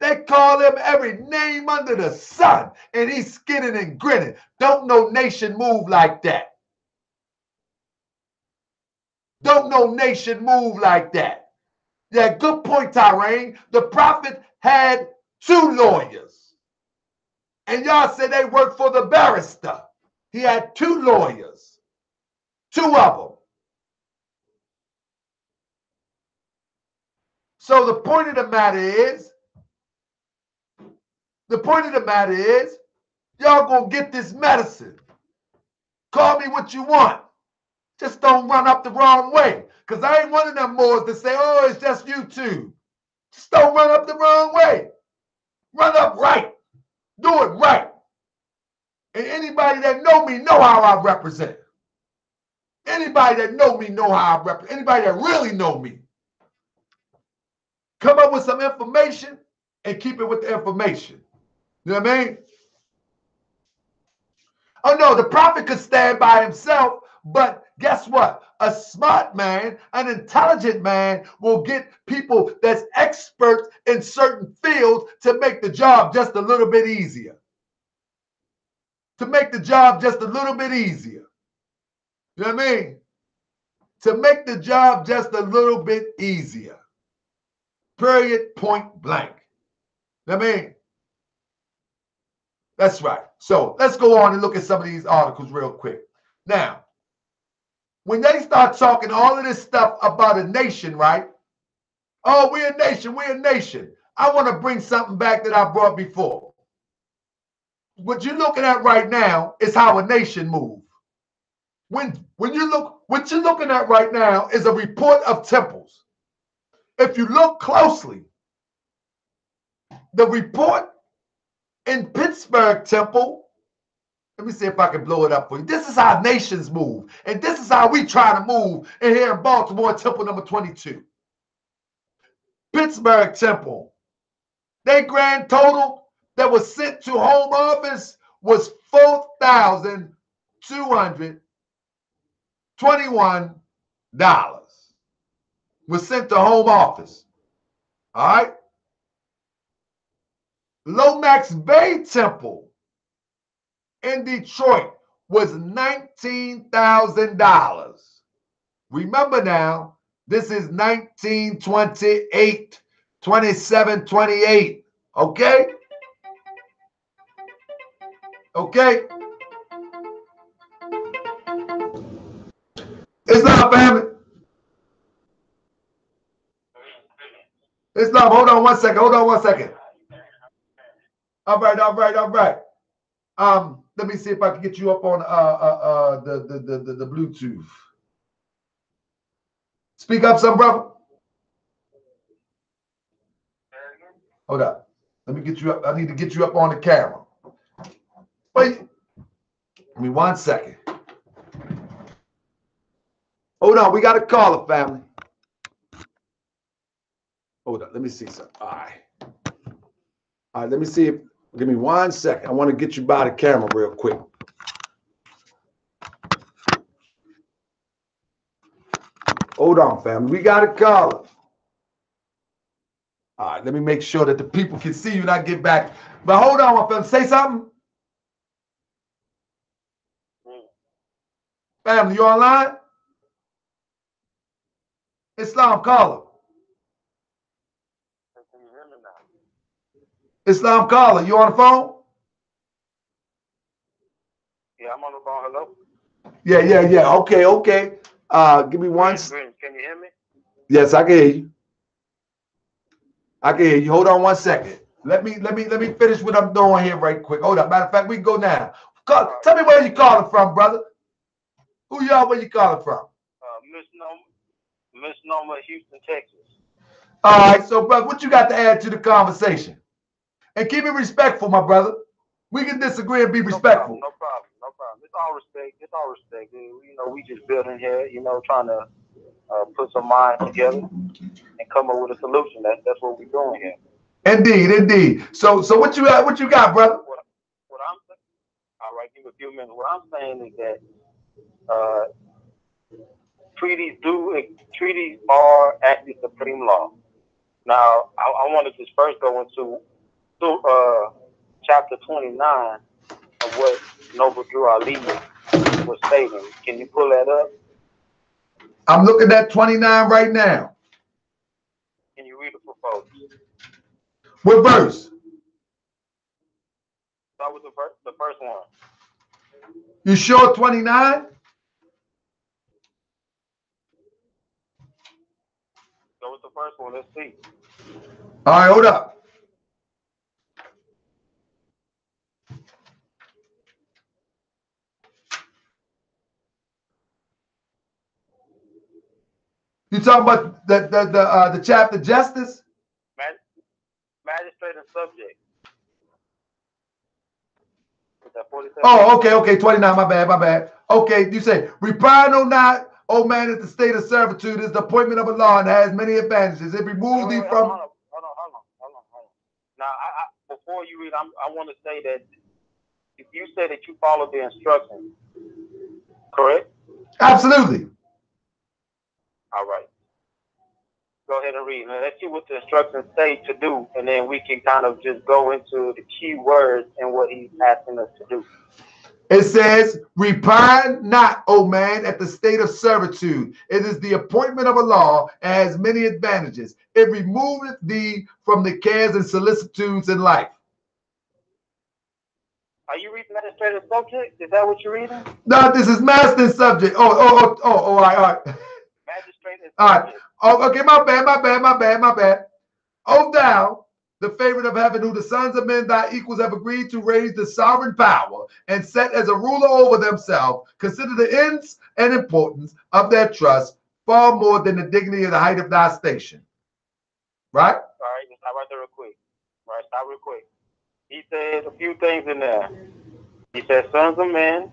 They call him every name under the sun, and he's skinning and grinning. Don't no nation move like that. Don't no nation move like that. Yeah, good point, Tyrone. The prophet had 2 lawyers. And y'all said they worked for the barrister. He had 2 lawyers. 2 of them. So the point of the matter is, y'all gonna get this medicine. Call me what you want. Just don't run up the wrong way. Because I ain't one of them Moors that say, oh, it's just YouTube. Just don't run up the wrong way. Run up right. Do it right. And anybody that know me know how I represent. Anybody that know me know how I represent. Anybody that really know me. Come up with some information and keep it with the information. You know what I mean? Oh no, the prophet could stand by himself, but guess what? A smart man, an intelligent man will get people that's experts in certain fields to make the job just a little bit easier. To make the job just a little bit easier. You know what I mean? To make the job just a little bit easier. Period, point blank. You know what I mean? That's right. So let's go on and look at some of these articles real quick. Now, when they start talking all of this stuff about a nation, right? Oh, we're a nation, we're a nation. I want to bring something back that I brought before. What you're looking at right now is how a nation moves. When you look, what you're looking at right now is a report of temples. If you look closely, the report in Pittsburgh temple, let me see if I can blow it up for you. This is how nations move. And this is how we try to move in here in Baltimore, temple number 22. Pittsburgh temple. Their grand total that was sent to home office was $4,221. Was sent to home office. All right. Lomax Bay Temple in Detroit, was $19,000. Remember now, this is 1928, 27, 28. Okay? Okay? Islam family. Islam, hold on one second. Hold on one second. All right, all right, all right. Let me see if I can get you up on the Bluetooth. Speak up, some brother. Hold up. Let me get you up. I need to get you up on the camera. Wait. Give me 1 second. Hold on. We got a caller, family. Hold up. Let me see something. All right. All right. Let me see if. Give me 1 second. I want to get you by the camera real quick. Hold on, family. We got a caller. All right. Let me make sure that the people can see you and I get back. But hold on, my family. Say something. Family, you online? Islam, caller. Can you hear me now? Islam, caller. You on the phone? Yeah, I'm on the phone. Hello? Yeah. Okay. Give me one. Can you hear me? Yes, I can hear you. I can hear you. Hold on 1 second. Let me finish what I'm doing here right quick. Hold up. Matter of fact, we can go now. Tell me where you calling from, brother. Who you are? Where you calling from? Misnomer, Houston, Texas. All right, so brother, what you got to add to the conversation? And keep it respectful, my brother. We can disagree and be respectful. No problem. It's all respect. You know, we just building here. You know, trying to put some minds together and come up with a solution. That's what we're doing here. Indeed. So what you got? What you got, brother? What I'm saying. All right, give me a few minutes. What I'm saying is that treaties are actually supreme law. Now, I want to just first go into chapter 29 of what Noble Drew Ali was stating. Can you pull that up? I'm looking at 29 right now. Can you read it for folks? What verse? That was the first one. You sure 29? That was the first one. Let's see. All right, hold up. You talking about the chapter justice? Magistrate and subject. Oh, okay, 29. My bad. Okay, you say repine or not, oh man, that the state of servitude is the appointment of a law and has many advantages. It removes thee from. Hold on. Now, before you read, I want to say that if you say that you follow the instructions, correct? Absolutely. All right. Go ahead and read. Now, let's see what the instructions say to do, and then we can kind of just go into the key words and what he's asking us to do. It says, repine not, O man, at the state of servitude. It is the appointment of a law and has many advantages. It removeth thee from the cares and solicitudes in life. Are you reading magistrate subject? Is that what you're reading? No, this is master subject. All right. Magistrate subject. All right. Oh, okay, my bad. O thou, the favorite of heaven, who the sons of men thy equals have agreed to raise the sovereign power and set as a ruler over themselves, consider the ends and importance of their trust far more than the dignity of the height of thy station. Right? All right, stop right there real quick. He said a few things in there. He said, sons of men,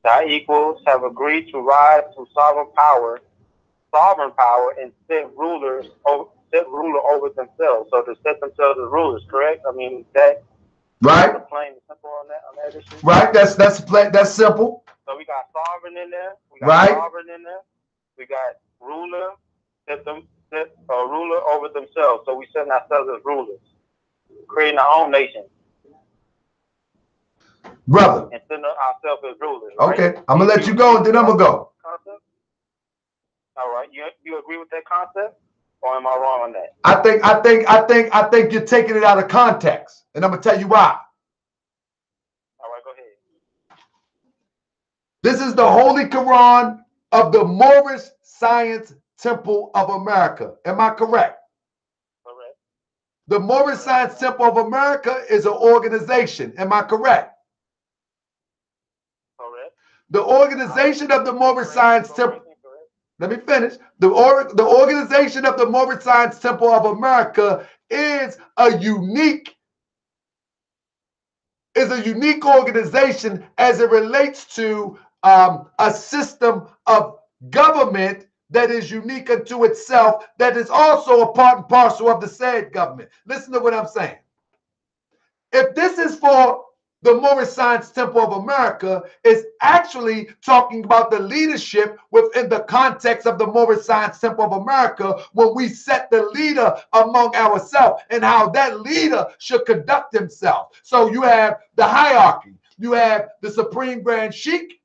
thy equals have agreed to rise to sovereign power, and set ruler over themselves. So to set themselves as rulers, correct? I mean, that right. Plain and simple on that issue. Right. That's simple. So we got sovereign in there. We got ruler, set a ruler over themselves. So we setting ourselves as rulers, creating our own nation. Brother. And send ourselves as rulers. Okay, right? I'm going to let you go and then I'm going to go. Concept? All right, you agree with that concept? Or am I wrong on that? I think you're taking it out of context. And I'm going to tell you why. All right, go ahead. This is the Holy Quran of the Moorish Science Temple of America. Am I correct? Correct. The Moorish Science Temple of America is an organization. Am I correct? Correct. The organization of the Moorish Science Temple. Let me finish. The organization of the Moorish Science Temple of America is a unique organization as it relates to a system of government that is unique unto itself, that is also a part and parcel of the said government. Listen to what I'm saying. If this is for the Moorish Science Temple of America, is actually talking about the leadership within the context of the Moorish Science Temple of America, when we set the leader among ourselves and how that leader should conduct himself. So you have the hierarchy. You have the Supreme Grand Sheikh.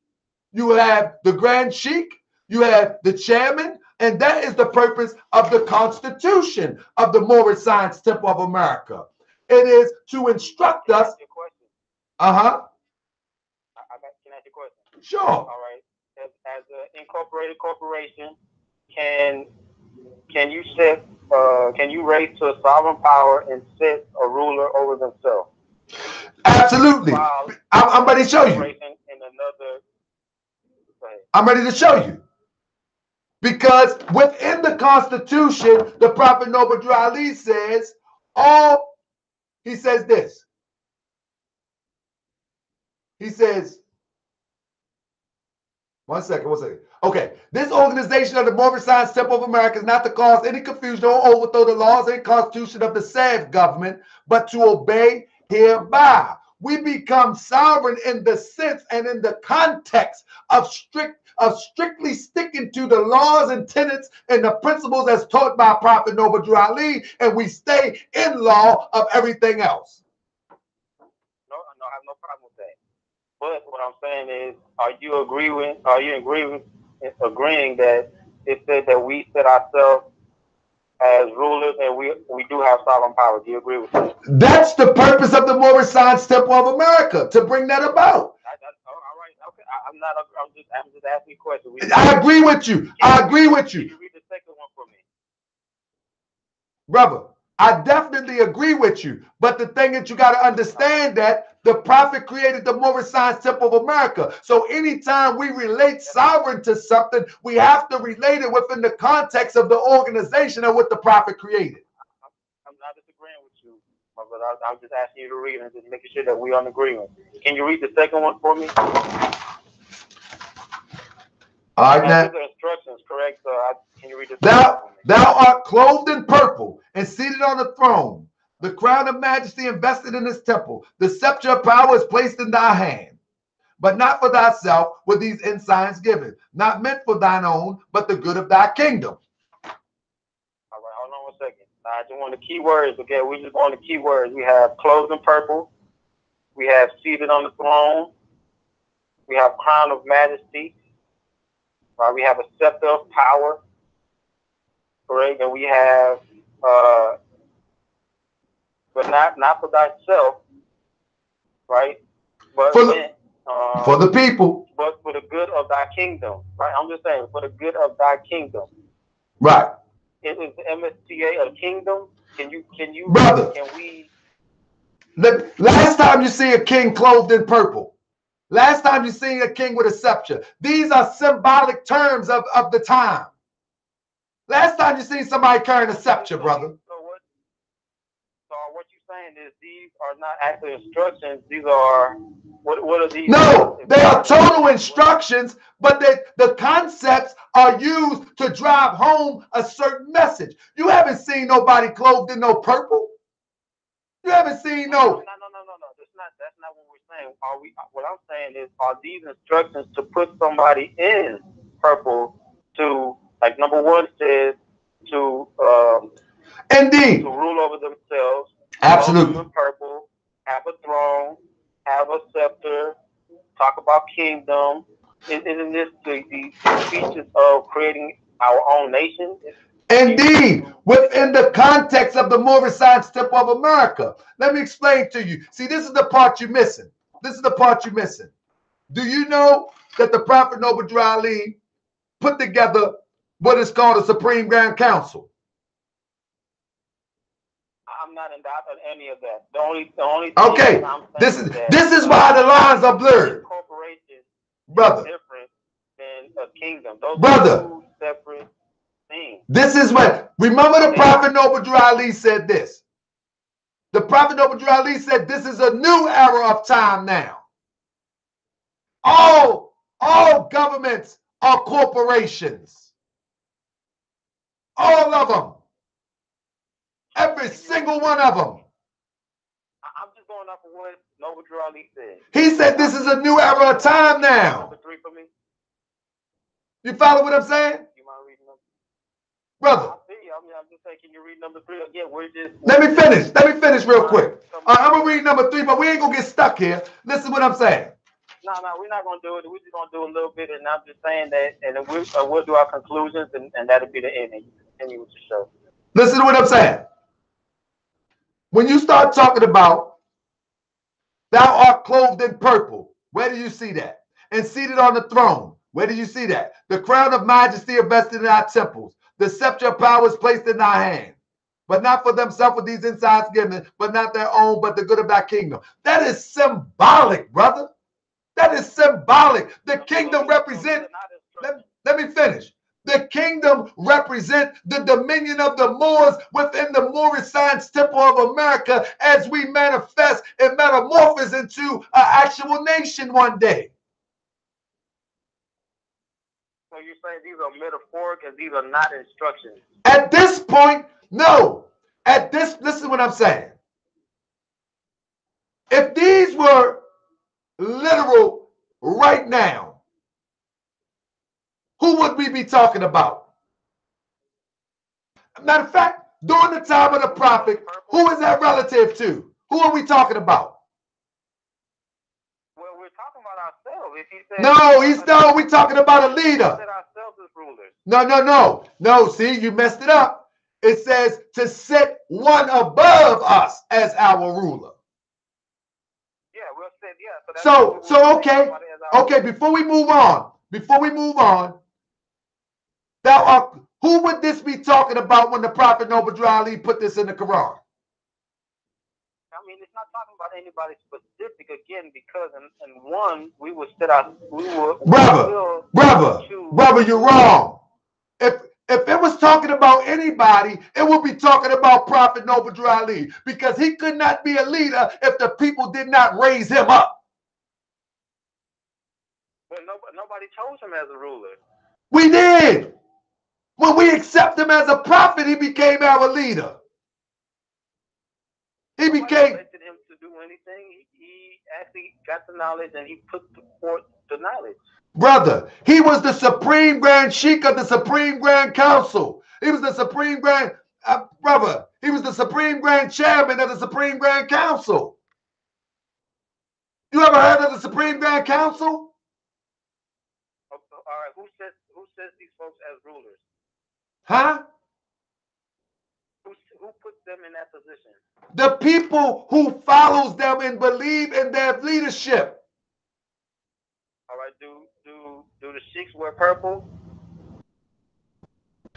You have the Grand Sheikh. You have the chairman. And that is the purpose of the Constitution of the Moorish Science Temple of America. It is to instruct us. Uh-huh. Can I ask you a question? Sure. All right. As an incorporated corporation, can you raise to a sovereign power and set a ruler over themselves? Absolutely. I'm ready to show you. I'm ready to show you. Because within the Constitution, the Prophet Noble Drew Ali says, he says this. He says, one second. Okay, this organization of the Moorish Science Temple of America is not to cause any confusion or overthrow the laws and constitution of the said government, but to obey hereby. We become sovereign in the sense and in the context of strictly sticking to the laws and tenets and the principles as taught by Prophet Noble Drew Ali, and we stay in law of everything else. No, I have no problem with that. But what I'm saying is, are you agreeing that it said that we set ourselves as rulers and we do have sovereign power? Do you agree with that? That's the purpose of the Moorish Science Temple of America, to bring that about. All right, okay. I'm just asking a question. I agree with you. Can you read the second one for me? Brother, I definitely agree with you. But the thing that you got to understand that the Prophet created the Moorish Science Temple of America. So anytime we relate sovereign to something, we have to relate it within the context of the organization of what the Prophet created. I'm not disagreeing with you, but I'm just asking you to read and just making sure that we're on agreement. Can you read the second one for me? All right, now. These are instructions, correct? Can you read the Thou art clothed in purple and seated on the throne. The crown of majesty invested in this temple. The scepter of power is placed in thy hand. But not for thyself were these ensigns given, not meant for thine own, but the good of thy kingdom. All right, hold on 1 second. I just want the key words. Okay, we just want the key words. We have clothed in purple. We have seated on the throne. We have crown of majesty. Right, we have a scepter of power. Correct, and we have but not for thyself, right? But for the people. But for the good of thy kingdom, right? I'm just saying, for the good of thy kingdom. Right. Is the MSTA a kingdom? Can you brother? Can we? Last time you see a king clothed in purple. Last time you seen a king with a scepter. These are symbolic terms of the time. Last time you seen somebody carrying a scepter, brother. So what you're saying is these are not actual instructions. These are what are these? No, they are total instructions, but the concepts are used to drive home a certain message. You haven't seen nobody clothed in no purple. You haven't seen no. No. That's not what we're saying. What I'm saying is, are these instructions to put somebody in purple to, like, number one says to indeed to rule over themselves. Absolutely. In purple, have a throne, have a scepter, talk about kingdom. Isn't this the features of creating our own nation? Indeed, within the context of the Moorish Science Temple of America. Let me explain to you. See, this is the part you're missing. This is the part you're missing. Do you know that the Prophet Noble Drew Ali put together what is called a Supreme Grand Council? I'm not in doubt on any of that. The only okay, this is why the lines are blurred. Corporation brother, is different than a kingdom. Those brother, are two separate things. This is what, remember the Prophet Noble Drew Ali said this. The Prophet Noble Drew Ali said this is a new era of time now. All governments are corporations. All of them. Every single one of them. I'm just going off of what Noble Drew Ali said. He said this is a new era of time now. Number 3 for me. You follow what I'm saying? You mind reading number? Brother. I see you. I mean, I'm just saying, can you read number 3 again? We're just. Let me finish. Let me finish real quick. I'm going to read number 3, but we ain't going to get stuck here. Listen what I'm saying. No, we're not going to do it. We're just going to do a little bit, and I'm just saying that, and then we'll do our conclusions, and that'll be the ending. Continue with the show. Listen to what I'm saying. When you start talking about thou art clothed in purple, where do you see that? And seated on the throne, where do you see that? The crown of majesty are vested in our temples. The scepter of power is placed in our hand. But not for themselves with these insides given, but not their own, but the good of thy kingdom. That is symbolic, brother. That is symbolic. The kingdom represents, let me finish. The kingdom represents the dominion of the Moors within the Moorish Science Temple of America as we manifest and metamorphose into an actual nation one day. So you're saying these are metaphoric and these are not instructions? At this point, no. Listen to what I'm saying. If these were literal right now, who would we be talking about? Matter of fact, during the time of the prophet, who is that relative to? Who are we talking about? Well, we're talking about ourselves. If he said, we're talking about a leader. No. See, you messed it up. It says to set one above us as our ruler. Yeah, we'll say, yeah. So okay. Before we move on, who would this be talking about when the Prophet Noble Drew Ali put this in the Quran? I mean, it's not talking about anybody specific again, because in one we will set out. Brother, you're wrong. If it was talking about anybody, it would be talking about Prophet Noble Drew Ali, because he could not be a leader if the people did not raise him up. But nobody chose him as a ruler. We did. When we accept him as a prophet, he became our leader. He became. Expected him to do anything. He actually got the knowledge and he put forth the knowledge. Brother, he was the Supreme Grand Sheikh of the Supreme Grand Council. He was the Supreme Grand, he was the Supreme Grand Chairman of the Supreme Grand Council. You ever heard of the Supreme Grand Council? All right, who says these folks as rulers? Huh? Who puts them in that position? The people who follows them and believe in their leadership. All right, do the Sheiks wear purple?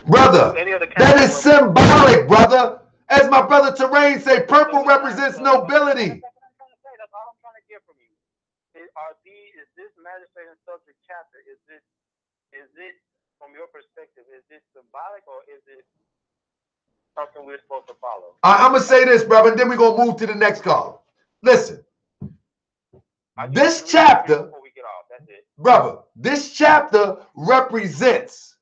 Brother, that is symbolic, brother. As my brother TARIQ say, purple represents nobility. That's all I'm trying to get from you. Is this magistrate and subject chapter, is it from your perspective, is this symbolic or is it something we're supposed to follow? I'm going to say this, brother, and then we're going to move to the next call. Listen, this chapter, brother, this chapter represents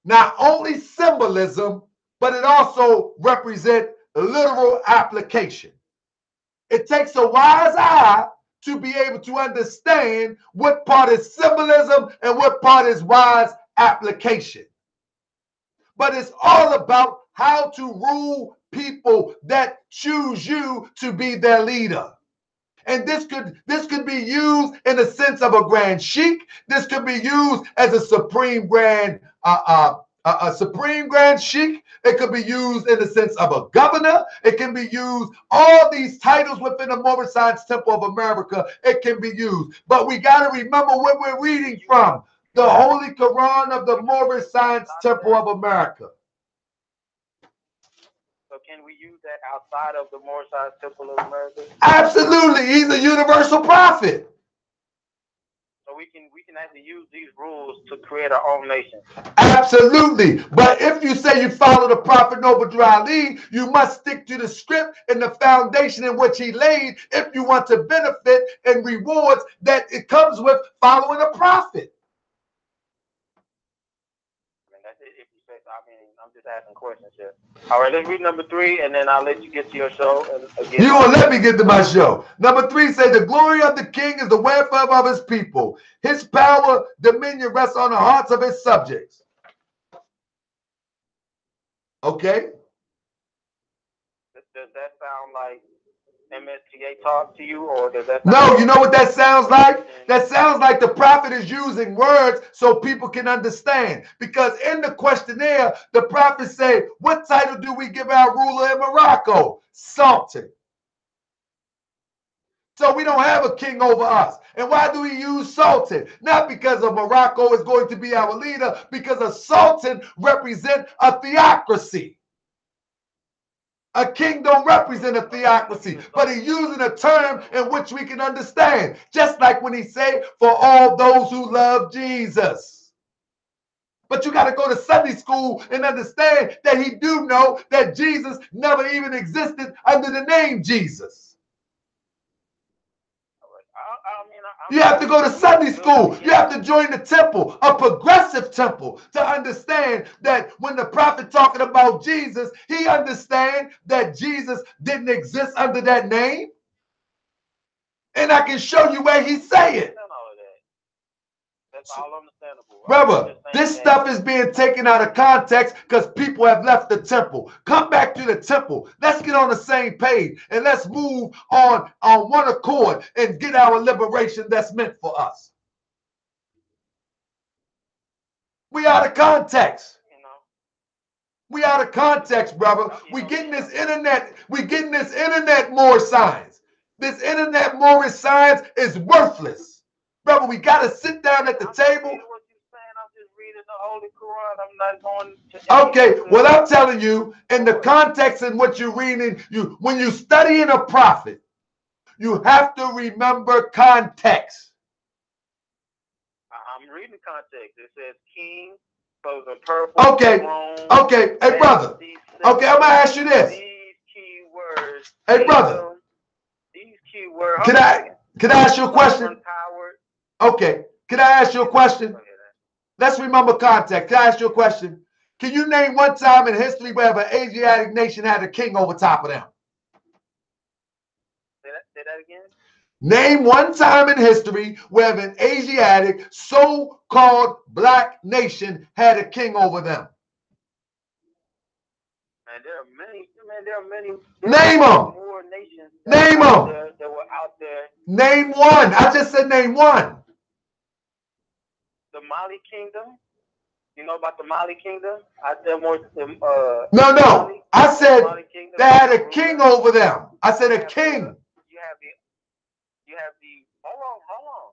not only symbolism, but it also represents literal application. It takes a wise eye to be able to understand what part is symbolism and what part is wise application. But it's all about how to rule people that choose you to be their leader. And this could be used in the sense of a grand sheik. This could be used as a supreme grand supreme grand sheik. It could be used in the sense of a governor. It can be used, all these titles within the Moorish Science Temple of America, it can be used. But we got to remember where we're reading from. The Holy Quran of the Moorish Science Temple of America. So can we use that outside of the Moorish Science Temple of America? Absolutely. He's a universal prophet. So we can actually use these rules to create our own nation. Absolutely. But if you say you follow the Prophet Noble Ali, you must stick to the script and the foundation in which he laid if you want to benefit and rewards that it comes with following a prophet. If you say so. I mean, I'm just asking questions here. All right, let's read number 3, and then I'll let you get to your show. Again. You won't let me get to my show. Number 3 says, the glory of the king is the welfare of his people. His power, dominion rests on the hearts of his subjects. Okay? Does that sound like MSTA talk to you, or does that? No, you know what that sounds like? That sounds like the prophet is using words so people can understand. Because in the questionnaire, the prophet said, what title do we give our ruler in Morocco? Sultan. So we don't have a king over us. And why do we use sultan? Not because of Morocco is going to be our leader, because a sultan represents a theocracy. A king don't represent a theocracy, but he's using a term in which we can understand. Just like when he say, for all those who love Jesus. But you got to go to Sunday school and understand that he do know that Jesus never even existed under the name Jesus. You have to go to Sunday school. You have to join the temple, a progressive temple, to understand that when the prophet talking about Jesus, he understands that Jesus didn't exist under that name. And I can show you where he say it. That's all understandable. Brother, this stuff is being taken out of context because people have left the temple. Come back to the temple. Let's get on the same page and let's move on one accord and get our liberation that's meant for us. We out of context. We out of context, brother. We getting this internet. We getting this internet Moorish science. This internet Moorish science is worthless. Brother, we got to sit down at the table. Okay, well, I'm telling you, in the context in which you're reading, when you're studying a prophet, you have to remember context. I'm reading context. It says king, clothes of purple. Okay, hey, brother. Okay, I'm going to ask you this. These key words. Hey, brother. These key words. Can I ask you a question? Okay, can I ask you a question? Let's remember context. Can I ask you a question? Can you name one time in history where an Asiatic nation had a king over top of them? Say that again? Name one time in history where an Asiatic, so-called black nation had a king over them. Man, there are many. Name them. Name them. That were out there. Name one. I just said name one. The Mali Kingdom. You know about the Mali Kingdom? No. I said they had a king over them. I said a king. You have the hold on.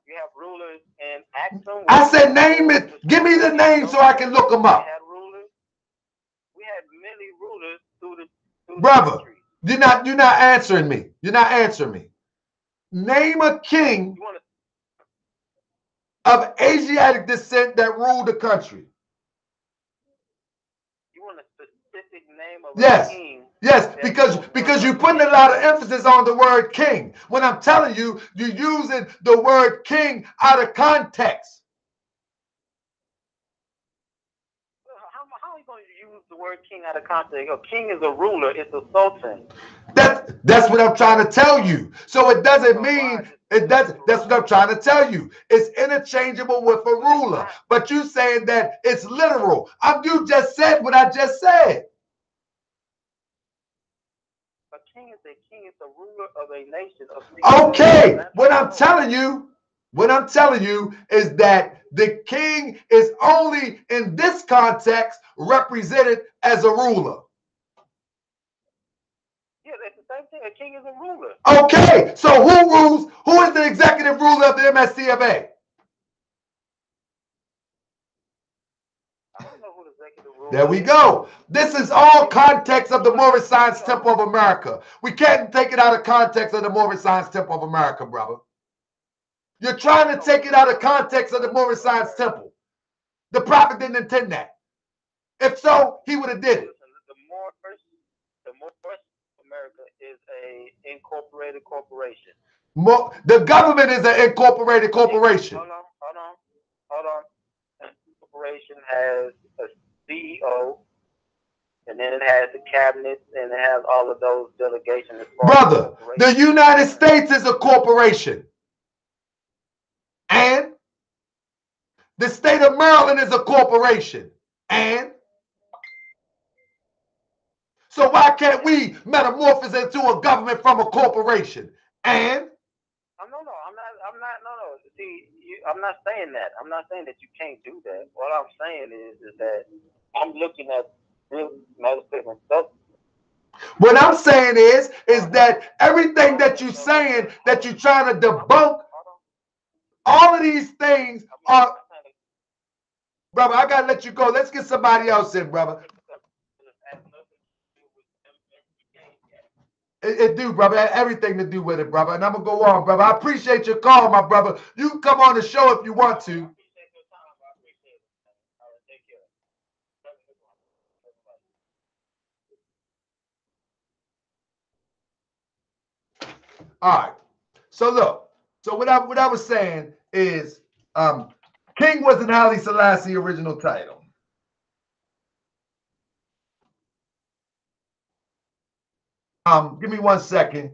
You have rulers in Axum. I said name it. Give me the name so I can look them up. We had many rulers through the brother, country. You're not answering me. You're not answering me. Name a king of Asiatic descent that ruled the country. You want a specific name of a king? Yes, because you're putting a lot of emphasis on the word king. When I'm telling you, you're using the word king out of context. How are you going to use the word king out of context? A king is a ruler. It's a sultan. That's what I'm trying to tell you. So it doesn't mean that's what I'm trying to tell you. It's interchangeable with a ruler. But you saying that it's literal. You just said what I just said. king is a king is the ruler of a nation. Okay, what I'm telling you is that the king is only in this context represented as a ruler. Yeah, that's the same thing. A king is a ruler. Okay, so who rules? Who is the executive ruler of the MSCFA? I don't know who the executive ruler is. There we go. This is all context of the Moorish Science Temple of America. We can't take it out of context of the Moorish Science Temple of America, brother. You're trying to take it out of context of the Moorish Science Temple. The prophet didn't intend that. If so, he would have did it. The Moorish America is a incorporated corporation. The government is an incorporated corporation. Hold on. The corporation has a CEO, and then it has the cabinet, and it has all of those delegations. Brother, the United States is a corporation. And the state of Maryland is a corporation. And so why can't we metamorphose into a government from a corporation? And See, I'm not saying that. I'm not saying that you can't do that. What I'm saying is that I'm looking at real metaphysical stuff. What I'm saying is that everything that you're saying, that you're trying to debunk, all of these things are, brother, I gotta let you go. Let's get somebody else in, brother. It do, brother. It had everything to do with it, brother. And I'm going to go on, brother. I appreciate your call, my brother. You can come on the show if you want to. All right. So look. So what I was saying is King wasn't Haile Selassie original title. Give me 1 second.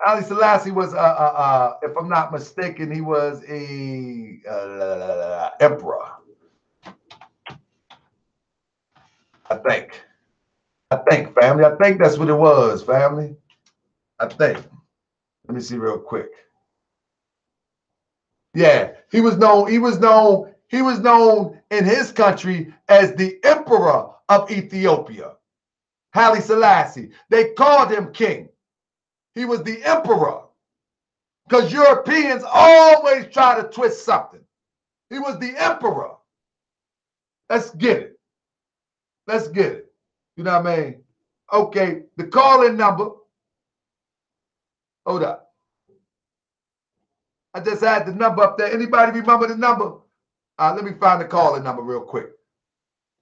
Haile Selassie was, if I'm not mistaken, he was a emperor. I think, family. I think that's what it was, family. I think. Let me see real quick. Yeah, he was known in his country as the Emperor of Ethiopia. Haile Selassie. They called him king. He was the emperor. Because Europeans always try to twist something. He was the emperor. Let's get it. Let's get it. You know what I mean? Okay, the call-in number. Hold up. I just had the number up there. Anybody remember the number? Let me find the call-in number real quick.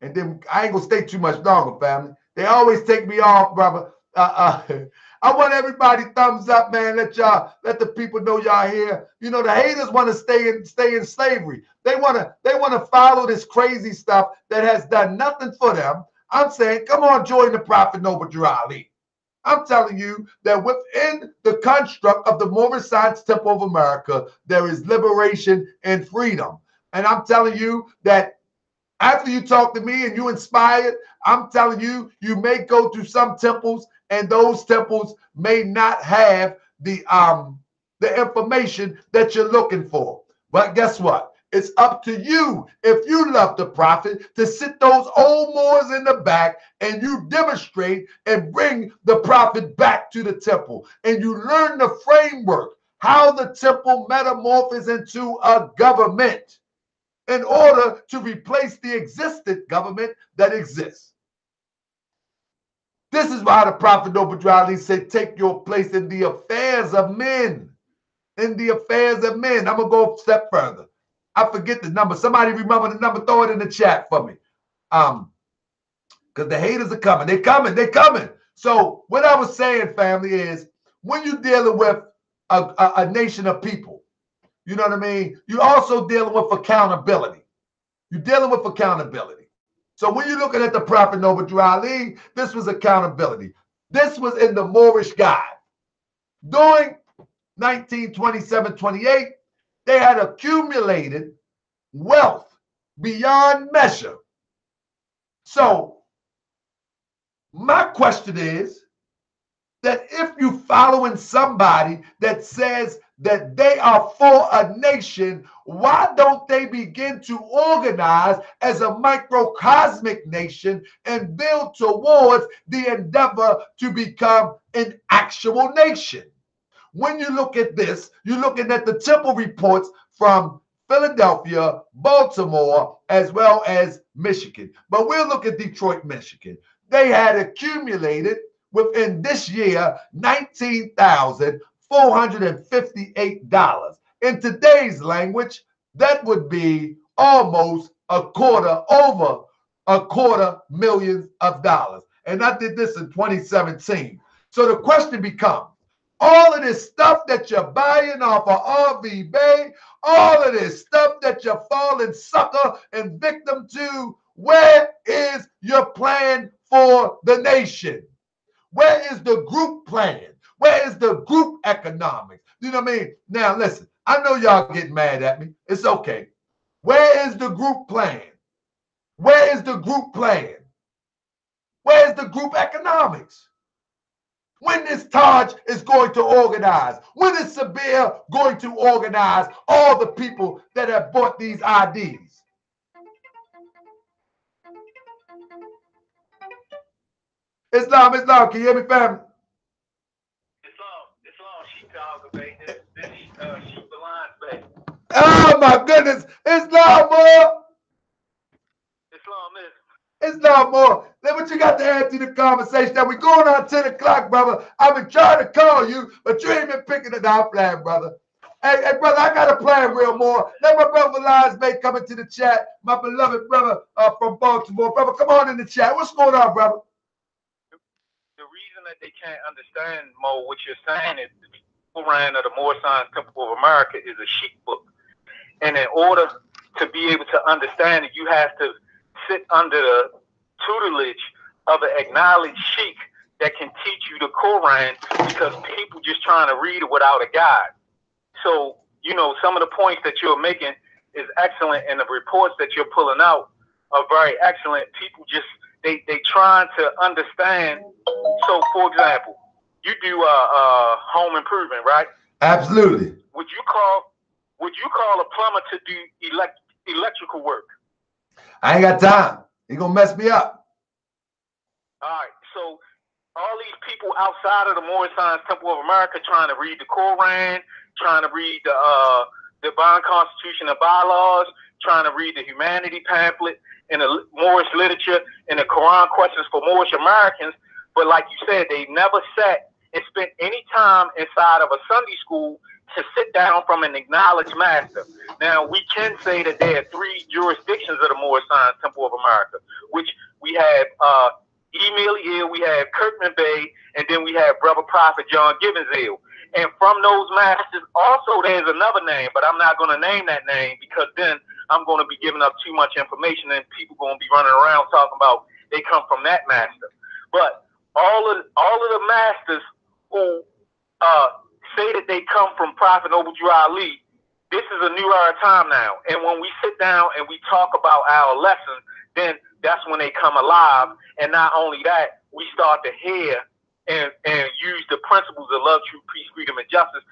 And then I ain't going to stay too much longer, family. They always take me off, brother. I want everybody thumbs up, man. Let the people know y'all here. You know, the haters want to stay in slavery. They want to follow this crazy stuff that has done nothing for them. I'm saying, come on, join the Prophet Noble Drew Ali. I'm telling you that within the construct of the Moorish Science Temple of America, there is liberation and freedom. And I'm telling you that after you talk to me and you inspired, I'm telling you, you may go to some temples and those temples may not have the information that you're looking for. But guess what? It's up to you, if you love the prophet, to sit those old Moors in the back and you demonstrate and bring the prophet back to the temple. And you learn the framework, how the temple metamorphoses into a government in order to replace the existing government that exists. This is why the Prophet Noble Drew Ali said, take your place in the affairs of men. In the affairs of men. I'm going to go a step further. I forget the number. Somebody remember the number. Throw it in the chat for me. Because the haters are coming. They're coming. They're coming. So what I was saying, family, is when you're dealing with a nation of people, you know what I mean? You're also dealing with accountability. You're dealing with accountability. So when you're looking at the Prophet Noble Drew Ali, this was accountability. This was in the Moorish Guide. During 1927-28, they had accumulated wealth beyond measure. So my question is that if you following somebody that says that they are for a nation, why don't they begin to organize as a microcosmic nation and build towards the endeavor to become an actual nation? When you look at this, you're looking at the Temple reports from Philadelphia, Baltimore, as well as Michigan. But we'll look at Detroit, Michigan. They had accumulated within this year $19,458. In today's language, that would be almost over a quarter million of dollars. And I did this in 2017. So the question becomes, all of this stuff that you're buying off of RV Bay, all of this stuff that you're falling sucker and victim to, where is your plan for the nation? Where is the group plan? Where is the group economics? You know what I mean? Now, listen, I know y'all getting mad at me. It's okay. Where is the group plan? Where is the group plan? Where is the group economics? When is TAJ is going to organize? When is Sabir going to organize all the people that have bought these IDs? Islam, can you hear me, family? Islam, sheep dog, baby. This sheep alliance, baby. Oh my goodness, Islam, more. Islam, more. Then what you got to add to the conversation? Now we're going on 10 o'clock, brother. I've been trying to call you, but you ain't been picking it up, plan, brother. Hey, brother, I got a plan real more. Let my brother Lions Bay come into the chat. My beloved brother from Baltimore. Brother, come on in the chat. What's going on, brother? The reason that they can't understand, Mo, what you're saying is the Quran of the Moorish Temple of America is a sheep book. And in order to be able to understand it, you have to sit under the tutelage of an acknowledged sheikh that can teach you the Quran, because people just trying to read it without a guide. So, you know, some of the points that you're making is excellent, and the reports that you're pulling out are very excellent. People just, they trying to understand. So, for example, you do home improvement, right? Absolutely. Would you call a plumber to do electrical work? I ain't got time. You're going to mess me up. All right. So all these people outside of the Moorish Temple of America trying to read the Quran, trying to read the Bond Constitution and bylaws, trying to read the humanity pamphlet and the Moorish literature and the Quran questions for Moorish Americans. But like you said, they never sat and spent any time inside of a Sunday school to sit down from an acknowledged master. Now, we can say that there are 3 jurisdictions of the Moorish Temple of America, which we have Emil, we have Kirkman Bay, and then we have Brother Prophet John Gibbonsville. And from those masters, also there's another name, but I'm not going to name that name, because then I'm going to be giving up too much information and people going to be running around talking about they come from that master. But all of the masters who say that they come from Prophet Noble Drew Ali, this is a new era time now. And when we sit down and we talk about our lessons, then that's when they come alive. And not only that, we start to hear and use the principles of love, truth, peace, freedom, and justice.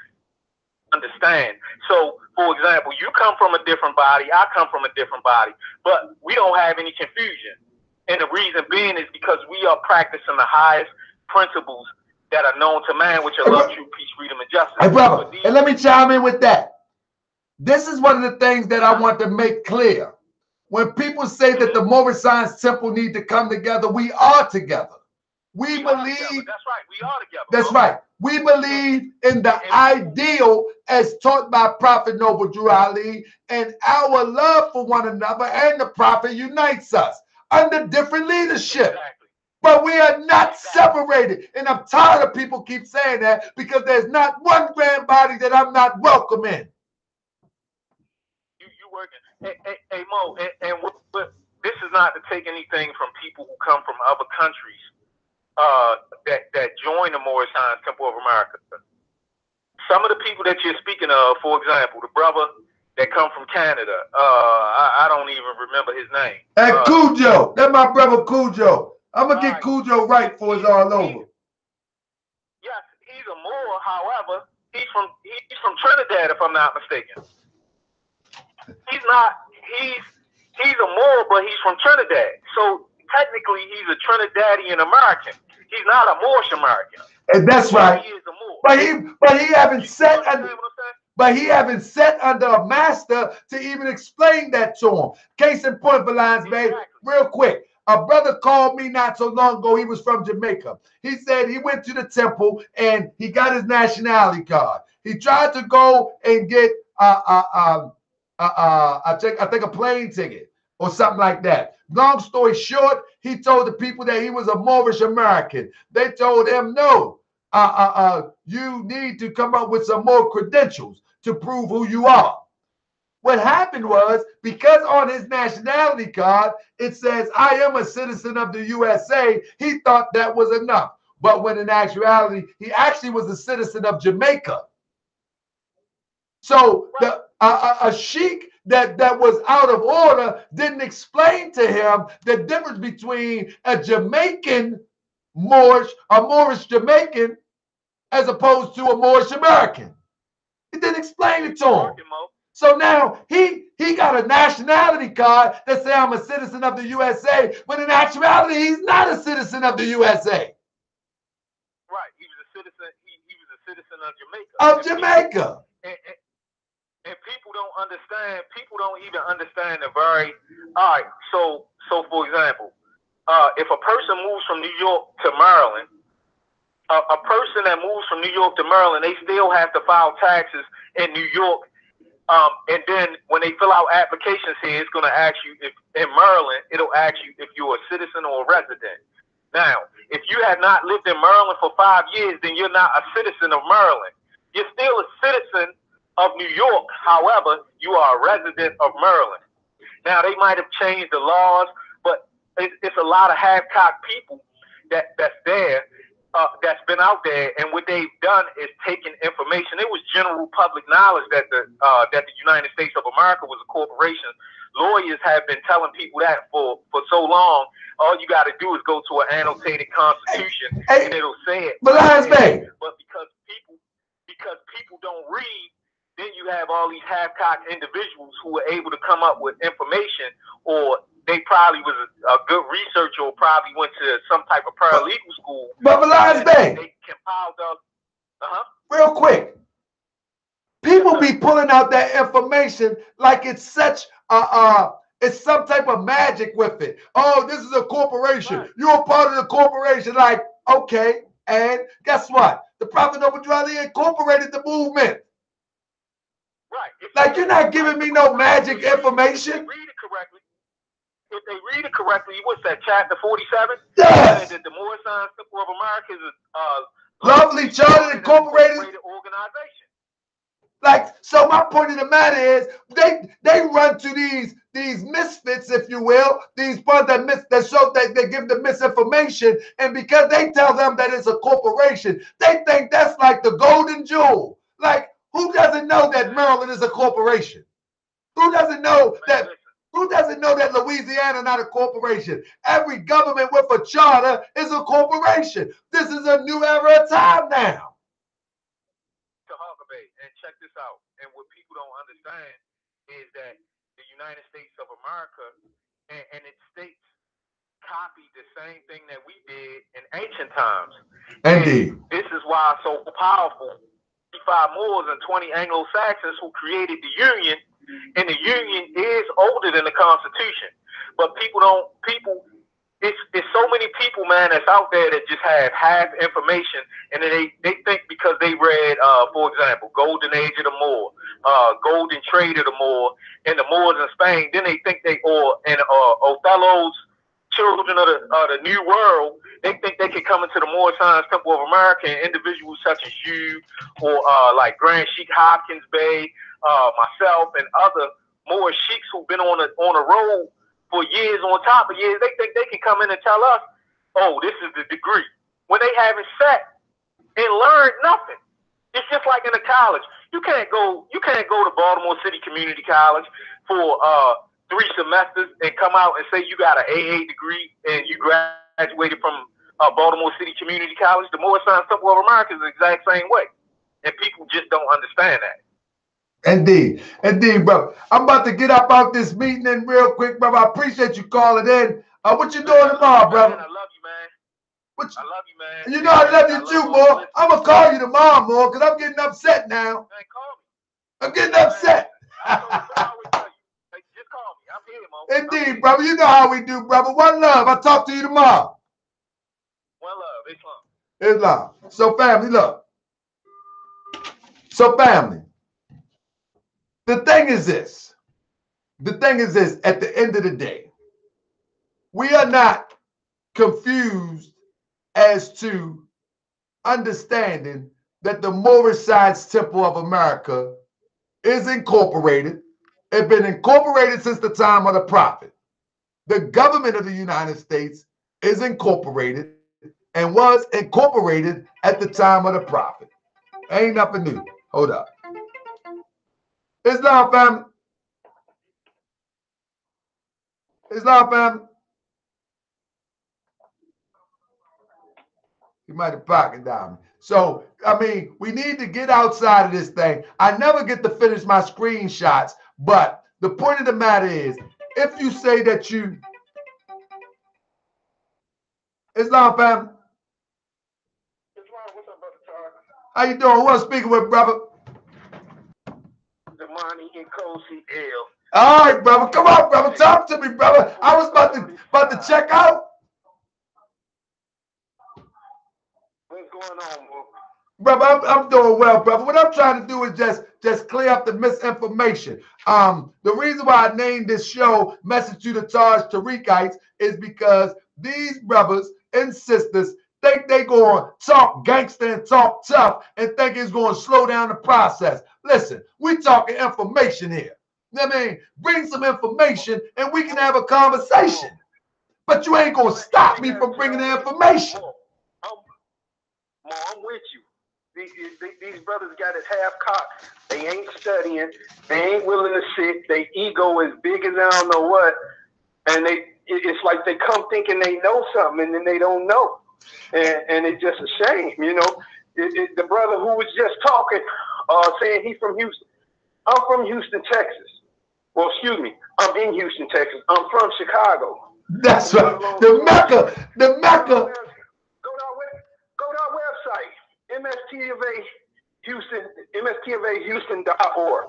Understand. So, for example, you come from a different body, I come from a different body, but we don't have any confusion. And the reason being is because we are practicing the highest principles that are known to man, which are love, truth, peace, freedom, and justice. Hey, brother, and let me chime in with that. This is one of the things that I want to make clear. When people say that the Moorish Science Temple need to come together, we are together. We believe. That's right. We are together. That's right. We believe in the ideal as taught by Prophet Noble Drew Ali, and our love for one another and the Prophet unites us under different leadership. Exactly. But we are not separated. And I'm tired of people keep saying that, because there's not one grand body that I'm not welcome in. You working. Hey Mo, but this is not to take anything from people who come from other countries that join the Moorish Temple of America. Some of the people that you're speaking of, for example, the brother that come from Canada. I don't even remember his name. And Cujo, that's my brother Cujo. I'm gonna get Cujo right before it's all over. Yes, he's a Moor. However, he's from Trinidad, if I'm not mistaken. He's a Moor, but he's from Trinidad. So technically, he's a Trinidadian American. He's not a Moorish American. And that's right. He is a Moor. But he haven't set under a master to even explain that to him. Case in point, Valines Bay, real quick. A brother called me not so long ago. He was from Jamaica. He said he went to the temple and he got his nationality card. He tried to go and get I think a plane ticket or something like that. Long story short, he told the people that he was a Moorish American. They told him, no, you need to come up with some more credentials to prove who you are. What happened was, because on his nationality card, it says, I am a citizen of the USA, he thought that was enough. But when in actuality, he actually was a citizen of Jamaica. So a sheik that was out of order didn't explain to him the difference between a Jamaican Moorish, a Moorish Jamaican, as opposed to a Moorish American. He didn't explain it to him. So now he got a nationality card that says I'm a citizen of the USA, but in actuality, he's not a citizen of the USA. Right. He was a citizen. He was a citizen of Jamaica. Of Jamaica. And people don't understand. People don't even understand the very. All right. So for example, if a person moves from New York to Maryland, a person that moves from New York to Maryland, they still have to file taxes in New York. And then when they fill out applications here, it's going to ask you if in Maryland, it'll ask you if you're a citizen or a resident. Now, if you have not lived in Maryland for 5 years, then you're not a citizen of Maryland. You're still a citizen of New York. However, you are a resident of Maryland. Now, they might have changed the laws, but it's a lot of half-cocked people that's there. That's been out there, and what they've done is taken information. It was general public knowledge that the United States of America was a corporation. Lawyers have been telling people that for so long. All you got to do is go to an annotated constitution, and it'll say it. But because people don't read, then you have all these half-cocked individuals who are able to come up with information, or they probably was a good researcher, or probably went to some type of paralegal school. But Valines Bay, they compiled up. Real quick, people be pulling out that information like it's such it's some type of magic with it. Oh, this is a corporation. Right. You're a part of the corporation. Like, okay, and guess what? The Prophet Noble incorporated the movement. Right. Like, you're not giving me no magic information. If they read it correctly, what's that, chapter 47? Yes. That the Moorish Temple of America is a lovely chartered incorporated organization. Like, so my point of the matter is they run to these misfits, if you will, these ones that show that they give the misinformation, and because they tell them that it's a corporation, they think that's like the golden jewel. Like, who doesn't know that Maryland is a corporation? Who doesn't know that? Who doesn't know that Louisiana is not a corporation? Every government with a charter is a corporation. This is a new era of time now. And check this out. And what people don't understand is that the United States of America and its states copied the same thing that we did in ancient times. Indeed. And this is why it's so powerful. 55 Moors and 20 Anglo-Saxons who created the Union. And the Union is older than the Constitution, but it's so many people, man, that's out there that just have half information, and then they think because they read, for example, Golden Age of the Moor, Golden Trade of the Moor, and the Moors in Spain, then they think Othello's Children of the New World, they think they can come into the Moorish Temple of America, and individuals such as you, or like Grand Sheikh Hopkins Bey, myself, and other Moorish sheiks who've been on a road for years on top of years, they think they can come in and tell us, oh, this is the degree, when they haven't sat and learned nothing. It's just like in a college. You can't go to Baltimore City Community College for 3 semesters and come out and say you got an AA degree and you graduated from Baltimore City Community College. The Moorish Temple of America is the exact same way, and people just don't understand that. Indeed, indeed, brother. I'm about to get up out this meeting in real quick, brother. I appreciate you calling in. What you doing tomorrow, brother? I love you, man. I love you, man. You know I love you too, more. I'm gonna call you tomorrow, more, because I'm getting upset now. Man, call me. I'm getting upset. Just call me. I'm here, Mo. Indeed, brother. You know how we do, brother. One love. I'll talk to you tomorrow. One love. Islam. Islam. So, family, look. So, family. The thing is this. At the end of the day, we are not confused as to understanding that the Moorish Temple of America is incorporated. It's been incorporated since the time of the Prophet. The government of the United States is incorporated and was incorporated at the time of the Prophet. Ain't nothing new. Hold up. Islam family. Islam family. You might have pocket down. So, I mean, we need to get outside of this thing. I never get to finish my screenshots, but the point of the matter is, if you say that you... Islam family. What's up, brother Tarek? How you doing? Who I'm speaking with, brother? Damani and Kosi L. All right, brother. Come on, brother. Talk to me, brother. I was about to check out. What's going on, bro? Brother, I'm doing well, brother. What I'm trying to do is just clear up the misinformation. The reason why I named this show Message to the TARIQ-ites is because these brothers and sisters think they going to talk gangster and talk tough and think it's going to slow down the process. Listen, we talking information here. I mean, bring some information and we can have a conversation. But you ain't going to stop me from bringing the information. I'm with you. These brothers got it half cocked. They ain't studying. They ain't willing to sit. Their ego is big as I don't know what. And it's like they come thinking they know something and then they don't know. And it's just a shame, you know. The brother who was just talking, saying he's from Houston. I'm from Houston, Texas. Well, excuse me. I'm in Houston, Texas. I'm from Chicago. That's right. The Mecca. Go to our website. MSTFAHouston.org.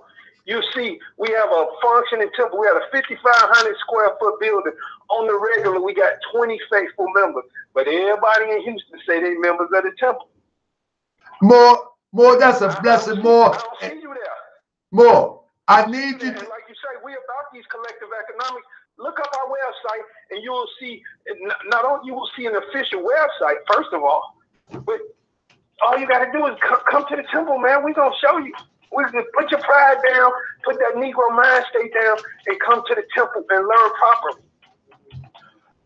You see, we have a functioning temple. We have a 5,500 square foot building. On the regular, we got 20 faithful members. But everybody in Houston say they members of the temple. More, that's a blessing, more. I don't see you there. More, I need you. And like you say, we about these collective economics. Look up our website, and you will see, not only you will see an official website, first of all, but all you got to do is come to the temple, man. We're going to show you. Put your pride down, put that Negro mind state down, and come to the temple and learn properly.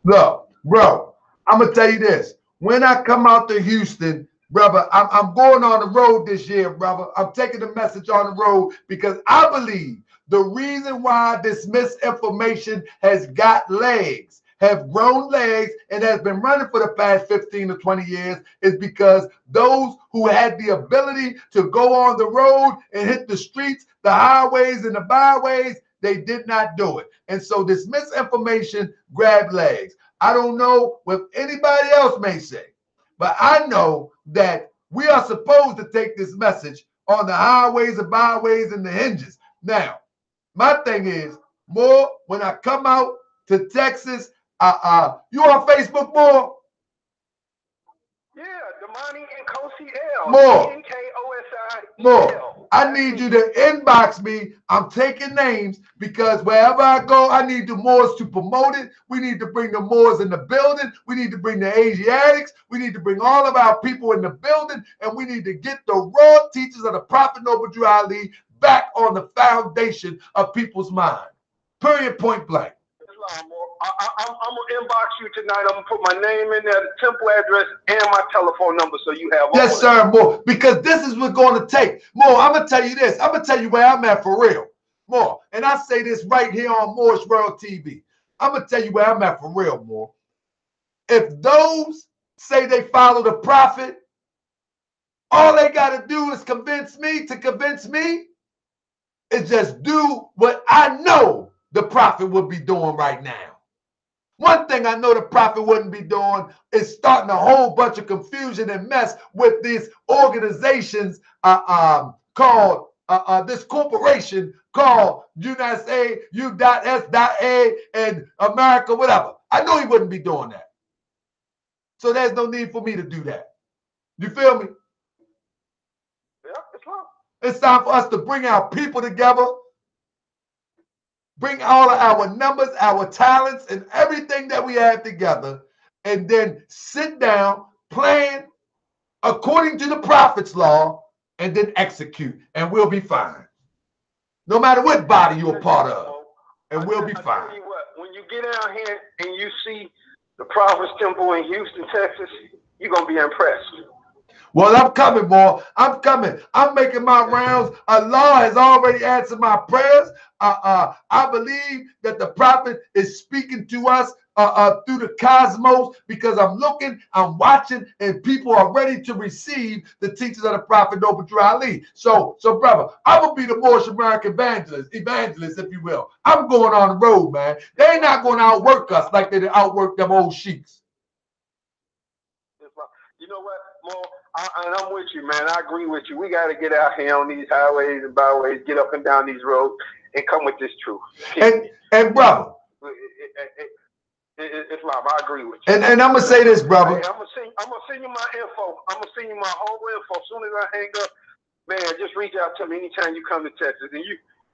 Look, bro, I'm going to tell you this. When I come out to Houston, brother, I'm going on the road this year, brother. I'm taking the message on the road because I believe the reason why this misinformation has got legs, have grown legs, and has been running for the past 15 to 20 years is because those who had the ability to go on the road and hit the streets, the highways and the byways, they did not do it. And so this misinformation grabbed legs. I don't know what anybody else may say, but I know that we are supposed to take this message on the highways and byways and the hinges. Now, my thing is, more when I come out to Texas, you on Facebook, more? Yeah, Damani and Kosi L. More. N-K-O-S-I-E-L. More. I need you to inbox me. I'm taking names because wherever I go, I need the Moors to promote it. We need to bring the Moors in the building. We need to bring the Asiatics. We need to bring all of our people in the building. And we need to get the raw teachers of the Prophet Noble Drew Ali back on the foundation of people's mind. Period, point blank. Islam, more. I'm gonna inbox you tonight. I'm gonna put my name in there, the temple address, and my telephone number, so you have all yes, sir, Moore. Because this is what's going to take. Moore, I'm gonna tell you this. I'm gonna tell you where I'm at for real, Moore. And I say this right here on Moorish World TV. I'm gonna tell you where I'm at for real, Moore. If those say they follow the prophet, all they got to do is convince me is just do what I know the prophet would be doing right now. One thing I know the prophet wouldn't be doing is starting a whole bunch of confusion and mess with these organizations called this corporation called USA, U.S.A. and America, whatever. I know he wouldn't be doing that. So there's no need for me to do that. You feel me? Yeah, it's fine. It's time for us to bring our people together, bring all of our numbers, our talents, and everything that we have together, and then sit down, plan according to the prophet's law, and then execute, and we'll be fine. No matter what body you're a part of, and we'll be fine. I tell you what, when you get out here and you see the Prophet's Temple in Houston, Texas, you're going to be impressed. Well, I'm coming, boy. I'm coming. I'm making my rounds. Allah has already answered my prayers. I believe that the prophet is speaking to us through the cosmos, because I'm looking, I'm watching, and people are ready to receive the teachings of the prophet Noble Drew Ali. So, brother, I'm going to be the Moorish American evangelist, if you will. I'm going on the road, man. They're not going to outwork us like they outwork them old sheiks. You know what, Mo? And I'm with you, man. I agree with you. We got to get out here on these highways and byways, get up and down these roads, and come with this truth. And brother, Islam, I agree with you. And I'm gonna say this, brother. Hey, I'm gonna send you my info. I'm gonna send you my whole info. As soon as I hang up, man, just reach out to me anytime you come to Texas. And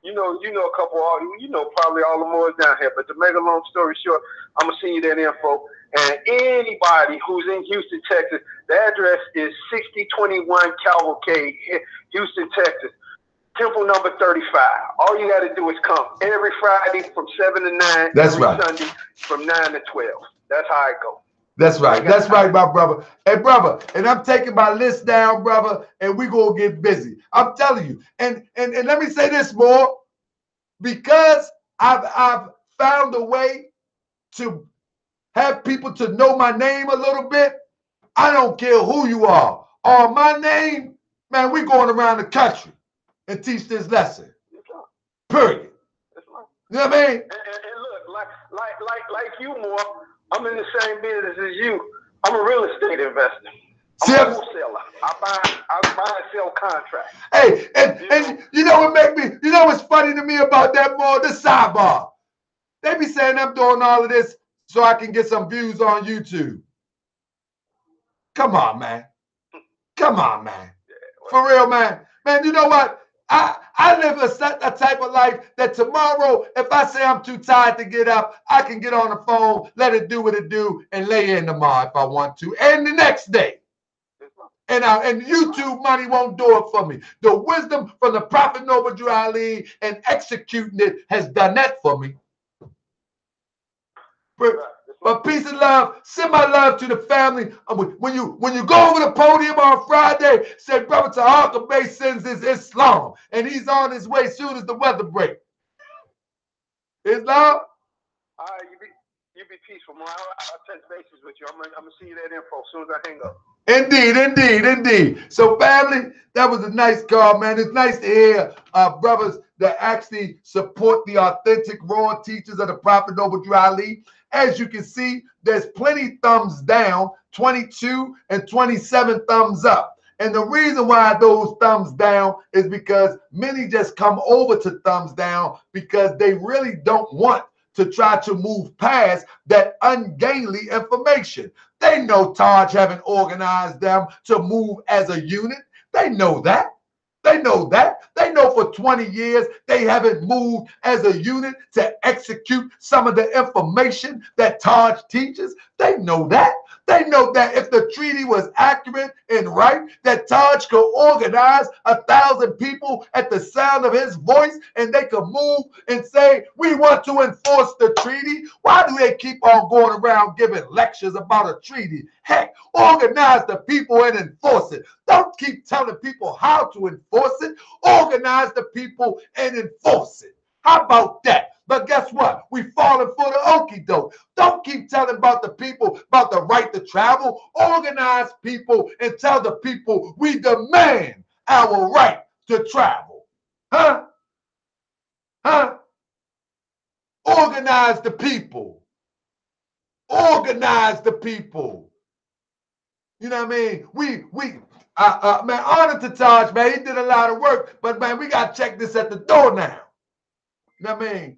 you know a couple of probably all the Moors down here. But to make a long story short, I'm gonna send you that info. And anybody who's in Houston, Texas, the address is 6021 Cavalcade, Houston, Texas. Temple number 35. All you got to do is come every Friday from 7 to 9. That's every right. Sunday from 9 to 12. That's how I go. That's right. That's right, my brother. Hey, brother, and I'm taking my list down, brother, and we're going to get busy. I'm telling you. And let me say this more. Because I've found a way to have people to know my name a little bit, I don't care who you are. Or my name, man, we're going around the country and teach this lesson. Period. You know what I mean? And look, like you, Moore, I'm in the same business as you. I'm a real estate investor. I'm a wholesaler. I buy and sell contracts. Hey, and you know what make me, you know what's funny to me about that, Moore? The sidebar. They be saying I'm doing all of this so I can get some views on YouTube. Come on, man. Come on, man. For real, man. Man, you know what? I live a type of life that tomorrow, if I say I'm too tired to get up, I can get on the phone, let it do what it do, and lay in tomorrow if I want to. And the next day. And YouTube money won't do it for me. The wisdom from the Prophet Noble Drew Ali and executing it has done that for me. But peace and love, send my love to the family. When you go over the podium on Friday, say Brother TARIQ-ites sends his Islam, and he's on his way soon as the weather breaks. Islam? All right, you be peaceful, man. I'll touch bases with you. I'm gonna see you that info as soon as I hang up. Indeed. So, family, that was a nice call, man. It's nice to hear brothers that actually support the authentic, raw teachers of the Prophet Noble Drew Ali. As you can see, there's plenty thumbs down, 22 and 27 thumbs up. And the reason why those thumbs down is because many just come over to thumbs down because they really don't want to try to move past that ungainly information. They know TAJ haven't organized them to move as a unit. They know that. They know that. They know for 20 years they haven't moved as a unit to execute some of the information that TAJ teaches. They know that. They know that if the treaty was accurate and right, that TAJ could organize 1,000 people at the sound of his voice, and they could move and say, we want to enforce the treaty. Why do they keep on going around giving lectures about a treaty? Heck, organize the people and enforce it. Don't keep telling people how to enforce it. Organize the people and enforce it. How about that? But guess what? We falling for the okie doke. Don't keep telling about the people about the right to travel. Organize people and tell the people we demand our right to travel. Huh? Huh? Organize the people. Organize the people. You know what I mean? Man, honor to TAJ, man. He did a lot of work, but man, we got to check this at the door now. You know what I mean?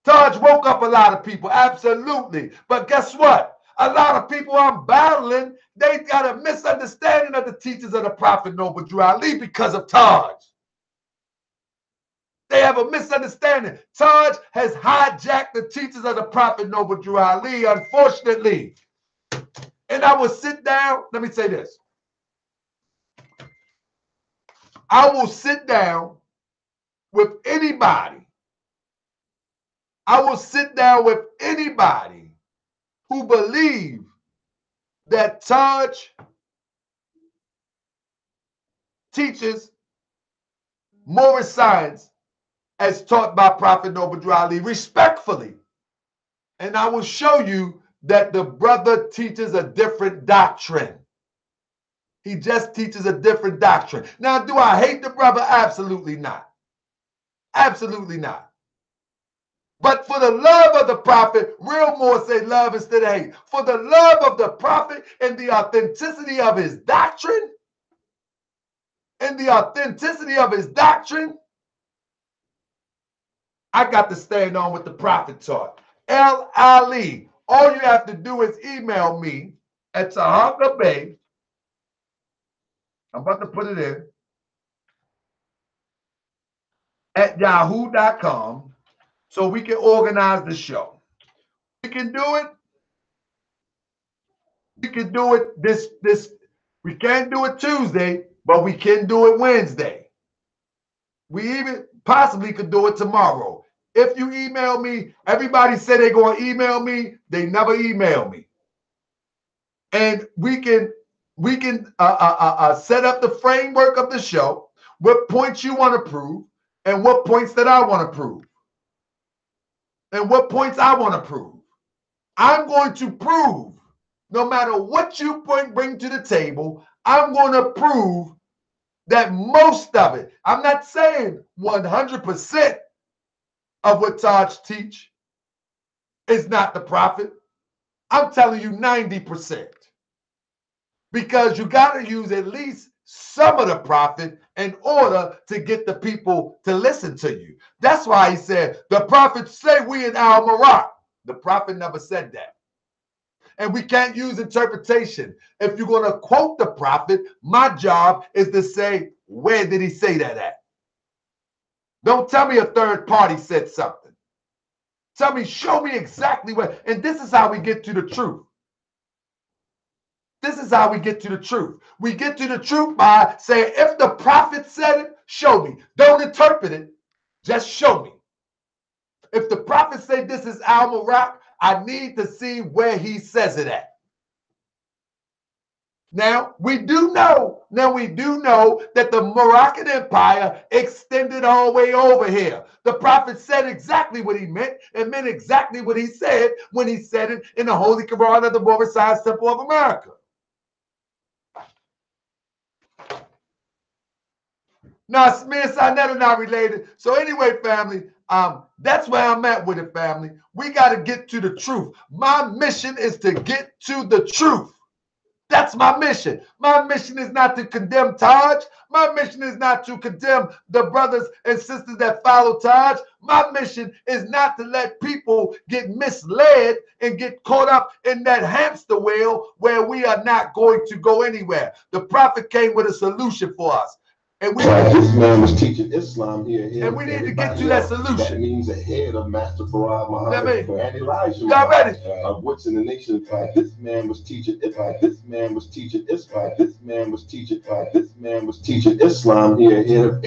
TAJ woke up a lot of people, absolutely. But guess what? A lot of people I'm battling, they got a misunderstanding of the teachings of the Prophet Noble Drew Ali because of TAJ. They have a misunderstanding. TAJ has hijacked the teachings of the Prophet Noble Drew Ali, unfortunately. And I will sit down, let me say this. I will sit down with anybody. I will sit down with anybody who believe that TAJ teaches Moorish science as taught by Prophet Noble Drew Ali respectfully. And I will show you that the brother teaches a different doctrine. He just teaches a different doctrine. Now, do I hate the brother? Absolutely not. Absolutely not. But for the love of the prophet, real more say love instead of hate. For the love of the prophet and the authenticity of his doctrine, I got to stand on what the prophet taught. El Ali. All you have to do is email me at Tahaka Bay. I'm about to put it in. At yahoo.com. So we can organize the show. We can do it. We can do it we can't do it Tuesday, but we can do it Wednesday. We even possibly could do it tomorrow. If you email me, everybody said they're going to email me. They never email me. And we can set up the framework of the show, what points you want to prove, and what points that I want to prove. And what points I want to prove. I'm going to prove, no matter what you bring to the table, I'm going to prove that most of it, I'm not saying 100% of what TAJ teach is not the prophet. I'm telling you 90%. Because you got to use at least some of the prophet in order to get the people to listen to you. That's why he said, the prophets say we in Al-Marak. The prophet never said that. And we can't use interpretation. If you're going to quote the prophet, my job is to say, where did he say that at? Don't tell me a third party said something. Tell me, show me exactly where. And this is how we get to the truth. This is how we get to the truth. We get to the truth by saying, if the prophet said it, show me. Don't interpret it. Just show me. If the prophet said this is Al-Marak, I need to see where he says it at. Now, we do know that the Moroccan Empire extended all the way over here. The prophet said exactly what he meant and meant exactly what he said when he said it in the Holy Quran of the Moorish Science Temple of America. Now, me and Sinette are not related. So anyway, family, that's where I'm at with it, family. We got to get to the truth. My mission is to get to the truth. That's my mission. My mission is not to condemn TAJ. My mission is not to condemn the brothers and sisters that follow TAJ. My mission is not to let people get misled and get caught up in that hamster wheel where we are not going to go anywhere. The prophet came with a solution for us. And this man was teaching Islam here. And we need to get to that solution. That means ahead of Master Farad Muhammad and Elijah. Y'all ready? Of what's in the nation. This man was teaching Islam. This man was teaching Islam. This man was teaching Islam here ahead of